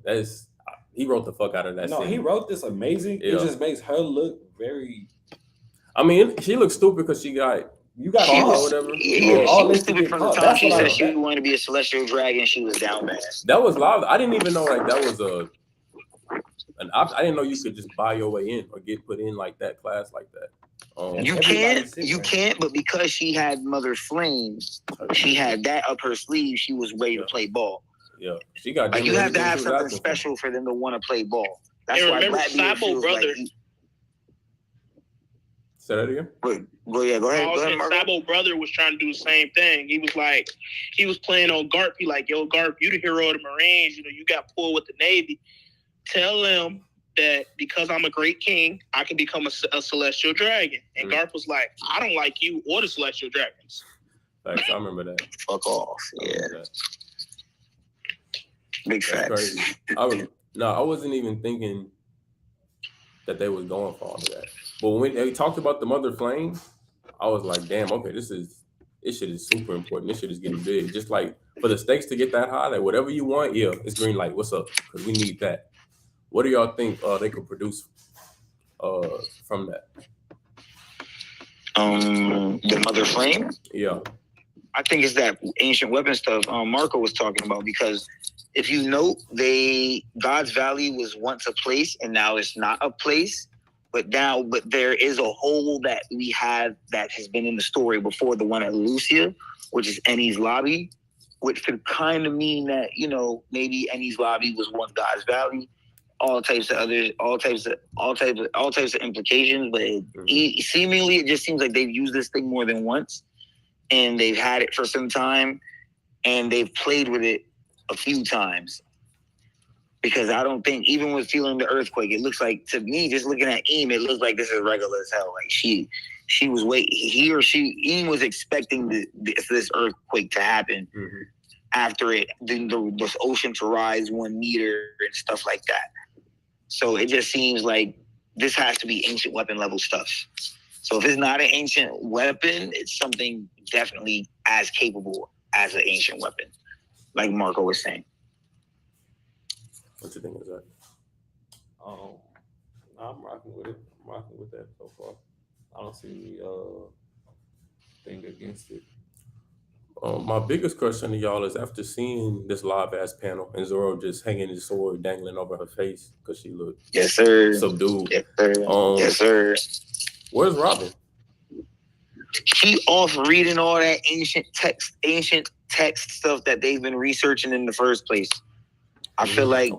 he wrote the fuck out of that. No, scene. he wrote this amazing. Yeah. It just makes her look very. I mean, she looks stupid because she got caught or whatever. Yeah, she was stupid from the time she said she wanted to be a celestial dragon. She was down bad. That was live. I didn't even know like that was I didn't know you could just buy your way in or get put in like that class like that. You can't, but because she had Mother Flame, she had that up her sleeve. She was ready to play ball. Yeah, she got. Like you have to have something special for them to want to play ball. That's why Blackbeard feels brother. Say that again. Go ahead. Sabo brother was trying to do the same thing. He was playing on Garp. He like, yo, Garp, you the hero of the Marines. You know, you got pulled with the Navy. Tell them that because I'm a great king, I can become a celestial dragon. And Garp was like, I don't like you or the celestial dragons. Facts, I remember that. Fuck off. Yeah. Big facts. I wasn't even thinking that they was going for all of that. But when they talked about the Mother Flame, I was like, damn, okay, this shit is super important. This shit is getting big. Just like for the stakes to get that high, like whatever you want, yeah, it's green light. What's up? Because we need that. What do y'all think they could produce from that? The Mother Flame? Yeah. I think it's that ancient weapon stuff Marco was talking about, because if you note, God's Valley was once a place and now it's not a place. But there is a hole that we have that has been in the story before, the one at Lucia, which is Ennie's Lobby, which could kind of mean that, you know, maybe Ennie's Lobby was once God's Valley. All types of implications, but seemingly it just seems like they've used this thing more than once, and they've had it for some time, and they've played with it a few times. Because I don't think, even with feeling the earthquake, it looks like, to me, just looking at Eam, it looks like this is regular as hell. Like she was Eam was expecting this earthquake to happen after this ocean to rise 1 meter and stuff like that. So it just seems like this has to be ancient weapon level stuff. So if it's not an ancient weapon, it's something definitely as capable as an ancient weapon, like Marco was saying. What you think of that? I'm rocking with it. I'm rocking with that so far. I don't see any thing against it. My biggest question to y'all is, after seeing this live ass panel and Zoro just hanging his sword dangling over her face because she looked subdued. Yes, sir. Where's Robin? She off reading all that ancient text stuff that they've been researching in the first place. I feel like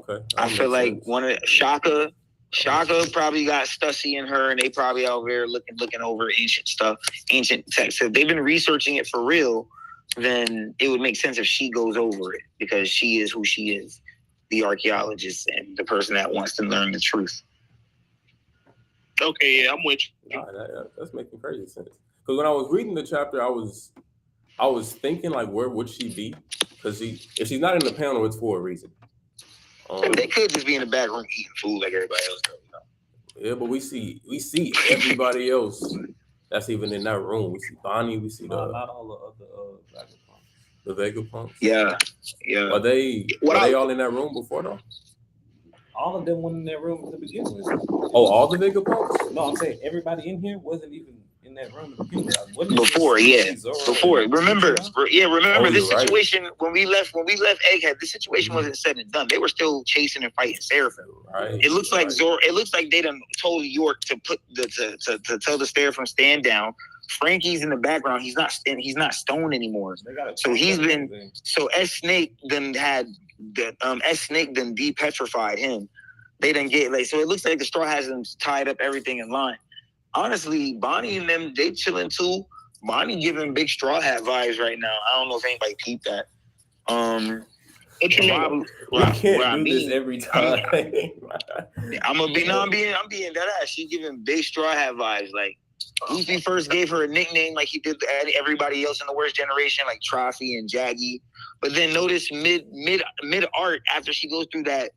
one of Shaka probably got Stussy in her, and they probably out there looking over ancient stuff, ancient text. If they've been researching it for real, then it would make sense if she goes over it, because she is who she is, the archaeologist and the person that wants to learn the truth. Okay, yeah, I'm with you. That's making crazy sense. Because when I was reading the chapter, I was thinking, like, where would she be? Because if she's not in the panel, it's for a reason. They could just be in the back room eating food like everybody else does. You know? Yeah, but we see everybody else that's even in that room. We see Bonnie. We see not all the other Vegapunks. The Vegapunks. Yeah. Were they all in that room before though? All of them went in that room at the beginning. Oh, all the Vegapunks? No, I'm saying everybody in here wasn't even in that room at the beginning. Before. Remember this situation when we left Egghead. This situation wasn't said and done. They were still chasing and fighting Seraphim. Right. It looks like Zoro. It looks like they done told York to put to tell the Seraphim stand down. Frankie's in the background. He's not stoned anymore. So S Snake then depetrified him. They didn't get so it looks like the Straw Hats them tied up everything in line. Honestly, Bonnie and them, they chilling too. Bonnie giving big Straw Hat vibes right now. I don't know if anybody peeped that. What you mean? Rob, We Rob, can't Rob, do this every time. I'm being dead ass. She's giving big Straw Hat vibes. Like Luffy first gave her a nickname like he did to everybody else in the worst generation, like Trophy and Jaggy. But then notice mid art after she goes through that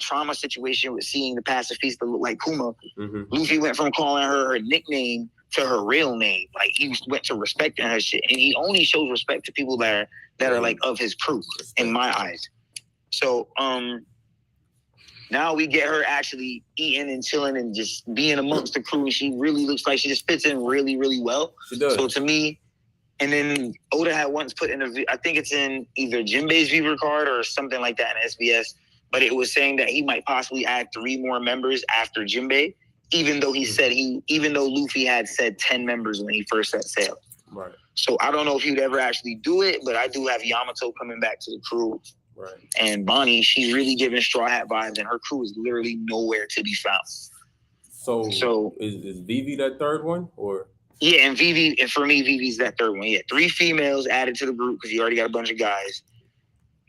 trauma situation with seeing the pacifista look like Kuma, Luffy went from calling her nickname to her real name. Like he went to respecting her shit, and he only shows respect to people that are like of his crew in my eyes. So now we get her actually eating and chilling and just being amongst the crew. And she really looks like she just fits in really, really well. She does. So to me, and then Oda had once put in I think it's in either Jinbei's viewer card or something like that in SBS, but it was saying that he might possibly add 3 more members after Jinbei, even though even though Luffy had said 10 members when he first set sail. Right. So I don't know if he'd ever actually do it, but I do have Yamato coming back to the crew. Right. And Bonnie, she's really giving Straw Hat vibes, and her crew is literally nowhere to be found. So is Vivi that third one, or? Yeah, and Vivi, and for me, Vivi's that third one. Yeah, 3 females added to the group because you already got a bunch of guys.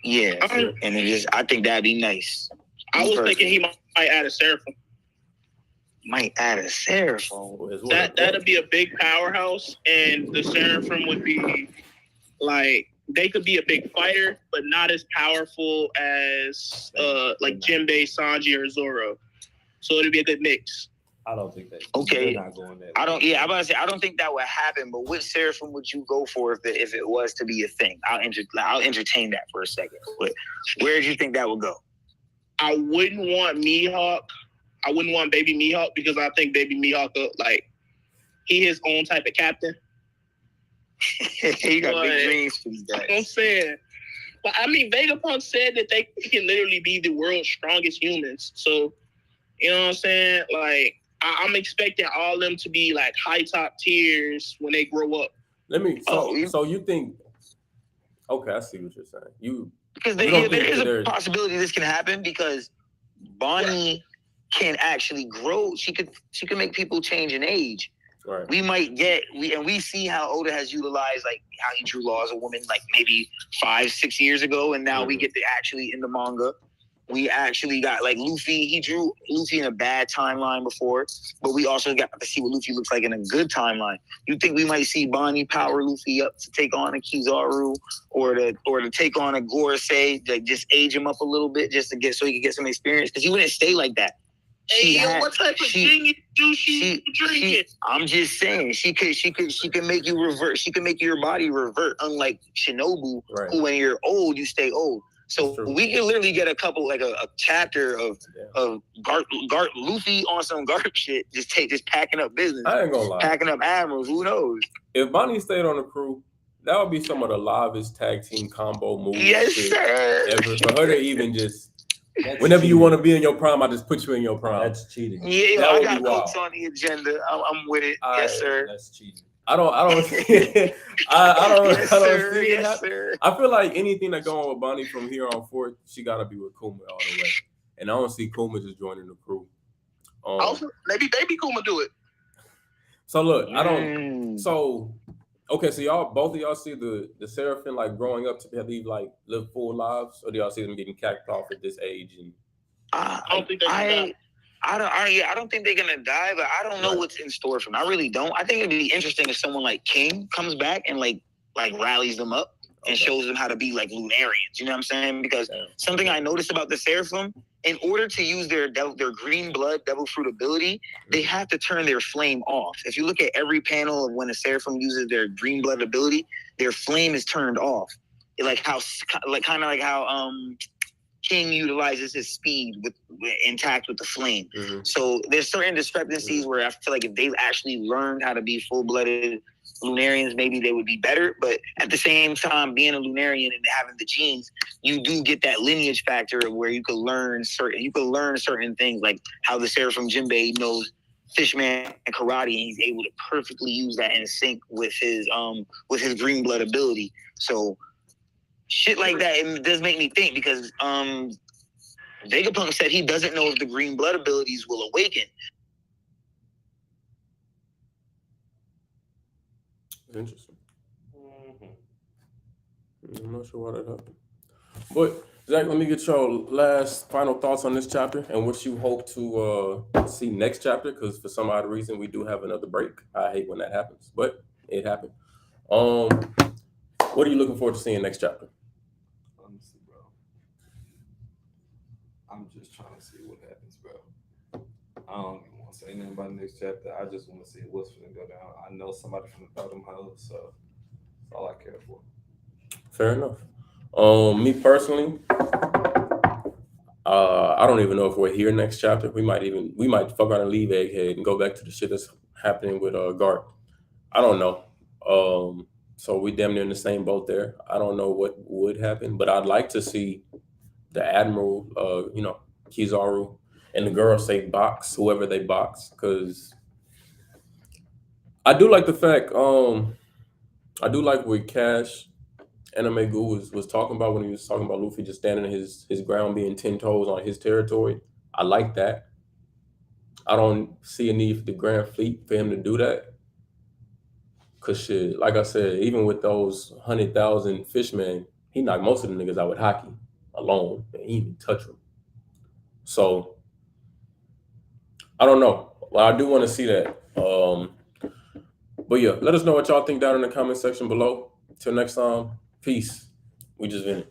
Yeah, and I think that'd be nice. I was thinking he might add a Seraphim. Might add a Seraphim. That'd be a big powerhouse, and the Seraphim would be like, they could be a big fighter, but not as powerful as like Jinbei, Sanji, or Zoro. So it'd be a good mix. I don't think that. Okay. They're not going there. I'm about to say I don't think that would happen. But which Seraphim would you go for if it was to be a thing? I'll entertain that for a second. But where do you think that would go? I wouldn't want Mihawk. I wouldn't want Baby Mihawk because I think Baby Mihawk, he his own type of captain. He got big dreams for these guys. I'm saying. But I mean, Vegapunk said that they can literally be the world's strongest humans. So, you know what I'm saying? Like, I'm expecting all of them to be like high top tiers when they grow up. So you think? Okay, I see what you're saying. Because there is a possibility this can happen because Bonnie can actually grow. She could make people change in age. Right. We see how Oda has utilized like how he drew Law as a woman like maybe 5-6 years ago, and now we get to actually in the manga. We actually got like Luffy. He drew Luffy in a bad timeline before, but we also got to see what Luffy looks like in a good timeline. You think we might see Bonnie power Luffy up to take on a Kizaru or to take on a Gorosei, like just age him up a little bit just to so he could get some experience? Because he wouldn't stay like that. What type of thing do she drinking? I'm just saying she could make you revert. She could make your body revert, unlike Shinobu, who when you're old you stay old. So we can literally get a couple, like a chapter of Luffy on some Garp shit, just packing up business. I ain't gonna lie. Packing up admirals, who knows? If Bonnie stayed on the crew, that would be some of the livest tag team combo moves ever. For her to even just, whenever you want to be in your prime, I just put you in your prime. That's cheating. Yeah, I got Cokes on the agenda. I'm with it. Yes, sir. That's cheating. I don't see it. Yes, sir. I feel like anything that go on with Bonnie from here on forth, she gotta be with Kuma all the way. And I don't see Kuma just joining the crew. Also, maybe Baby Kuma do it. So look, I don't. So okay, so both of y'all see the Seraphim like growing up to live full lives, or do y'all see them getting cacked off at this age? And I don't think they I don't think they're gonna die, but I don't know what's in store for them. I really don't. I think it'd be interesting if someone like King comes back and like rallies them up and shows them how to be like Lunarians. You know what I'm saying? Because something I noticed about the Seraphim, in order to use their green blood devil fruit ability, they have to turn their flame off. If you look at every panel of when a Seraphim uses their green blood ability, their flame is turned off. Kind of like how King utilizes his speed intact with the flame. So there's certain discrepancies where I feel like if they've actually learned how to be full-blooded Lunarians, maybe they would be better. But at the same time, being a Lunarian and having the genes, you do get that lineage factor where you could learn certain things, like how the Seraphim Jinbei knows Fishman and karate, and he's able to perfectly use that in sync with his green blood ability. So shit like that, it does make me think, because Vegapunk said he doesn't know if the green blood abilities will awaken. Interesting. I'm not sure why that happened. But Zach, let me get your last final thoughts on this chapter and what you hope to see next chapter. Because for some odd reason, we do have another break. I hate when that happens, but it happened. What are you looking forward to seeing next chapter? Honestly, bro, I'm just trying to see what happens, bro. I don't even want to say nothing about the next chapter. I just want to see what's gonna go down. I know somebody from the bottom house, so that's all I care for. Fair enough. Me personally, I don't even know if we're here next chapter. We might fuck around and leave Egghead and go back to the shit that's happening with Garth. I don't know. So we damn near in the same boat there. I don't know what would happen, but I'd like to see the Admiral, Kizaru, and the girl say box, whoever they box, because I do like the fact, I do like what Cash Anime Goo was talking about when he was talking about Luffy just standing in his ground being 10 toes on his territory. I like that. I don't see a need for the Grand Fleet for him to do that. Cause shit, like I said, even with those 100,000 fishmen, he knocked most of the niggas out with hockey alone. And he didn't touch them. So I don't know. Well, I do want to see that. But yeah, let us know what y'all think down in the comment section below. Till next time, peace. We just vented.